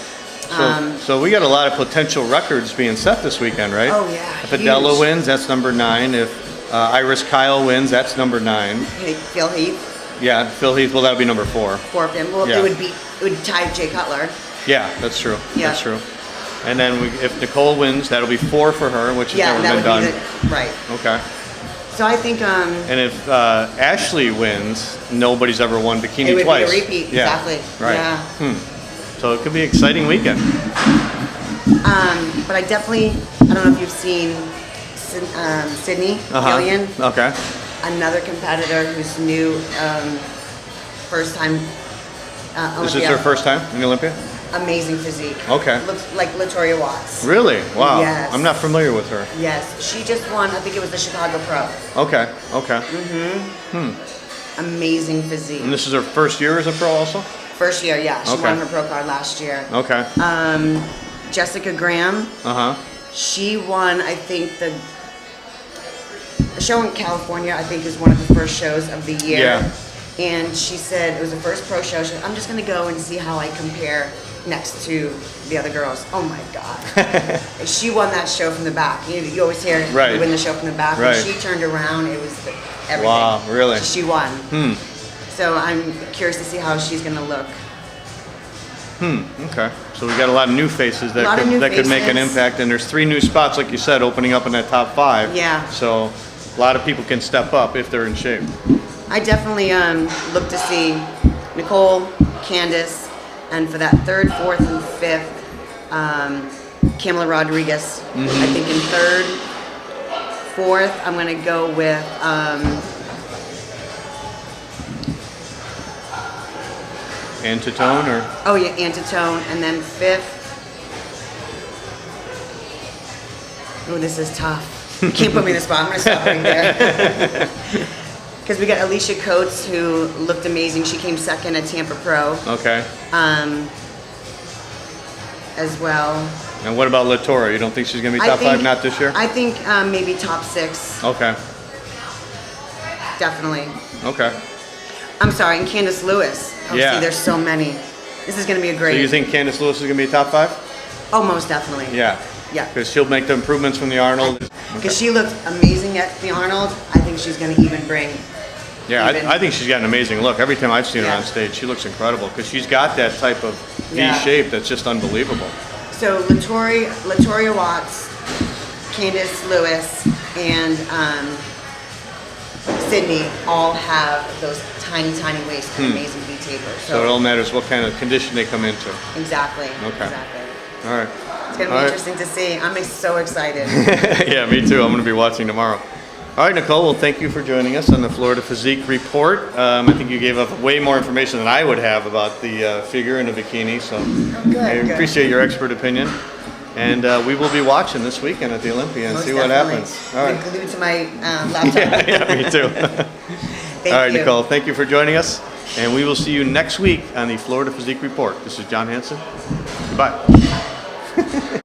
So we got a lot of potential records being set this weekend, right? Oh yeah. If Adela wins, that's number 9. If Iris Kyle wins, that's number 9. Phil Heath. Yeah, Phil Heath. Well, that would be number 4. 4 for him. Well, it would tie Jay Cutler. Yeah, that's true. Yeah. That's true. And then if Nicole wins, that'll be 4 for her, which has never been done. Right. Okay. So I think. And if Ashley wins, nobody's ever won bikini it would twice. be a repeat. Yeah. Exactly. Right. Yeah. So it could be an exciting weekend. But I definitely, I don't know if you've seen Sydney Gillian. Okay. Another competitor who's new, first time Olympia. This is her first time in the Olympia? Amazing physique. Okay. Looks like Latoria Watts. Really? Wow. Yes. I'm not familiar with her. Yes. She just won, I think it was the Chicago Pro. Okay. Amazing physique. And this is her first year as a pro also? First year, yeah. She won her pro card last year. Okay. Jessica Graham. She won, I think, the show in California, I think, is one of the first shows of the year. Yeah. And she said it was the first pro show. She said, I'm just going to go and see how I compare next to the other girls. Oh my God. She won that show from the back. You always hear you win the show from the back. Right. When she turned around, it was everything. Wow, really? She won. So I'm curious to see how she's going to look. Okay. So we got a lot of new faces that could make an impact, and there's 3 new spots, like you said, opening up in that top 5. Yeah. So a lot of people can step up if they're in shape. I definitely look to see Nicole, Candace, and for that 3rd, 4th, and 5th, Kamala Rodriguez. I think in 3rd, 4th, I'm going to go with Antitone or? Oh yeah, Antitone, and then 5th. Oh, this is tough. You can't put me in the spot. I'm going to stop right there. Because we got Alicia Coates, who looked amazing. She came 2nd at Tampa Pro. Okay. As well. And what about Latora? You don't think she's going to be top 5? Not this year? I think maybe top 6. Okay. Definitely. Okay. I'm sorry, and Candace Lewis. Oh, Yeah. See, there's so many. This is going to be a great. So you think Candace Lewis is going to be top 5? Oh, most definitely. Yeah. Yeah. Because she'll make the improvements from the Arnold. Because she looked amazing at the Arnold. I think she's going to even bring. Yeah, I think she's got an amazing look. Every time I've seen her on stage, she looks incredible because she's got that type of V shape that's just unbelievable. So Latoria Watts, Candace Lewis, and Sydney all have those tiny waists and amazing V tapers. So it all matters what kind of condition they come into. Exactly. Okay. Exactly. All right. It's going to be interesting to see. I'm so excited. Yeah, me too. I'm going to be watching tomorrow. All right, Nicole, well, thank you for joining us on the Florida Physique Report. I think you gave us way more information than I would have about the figure and the bikini, so I appreciate your expert opinion. And we will be watching this weekend at the Olympia and Most see what definitely. happens. All right. I'm glued to my laptop. Yeah, me too. Thank All right, you. Nicole, thank you for joining us. And we will see you next week on the Florida Physique Report. This is John Hansen. Goodbye.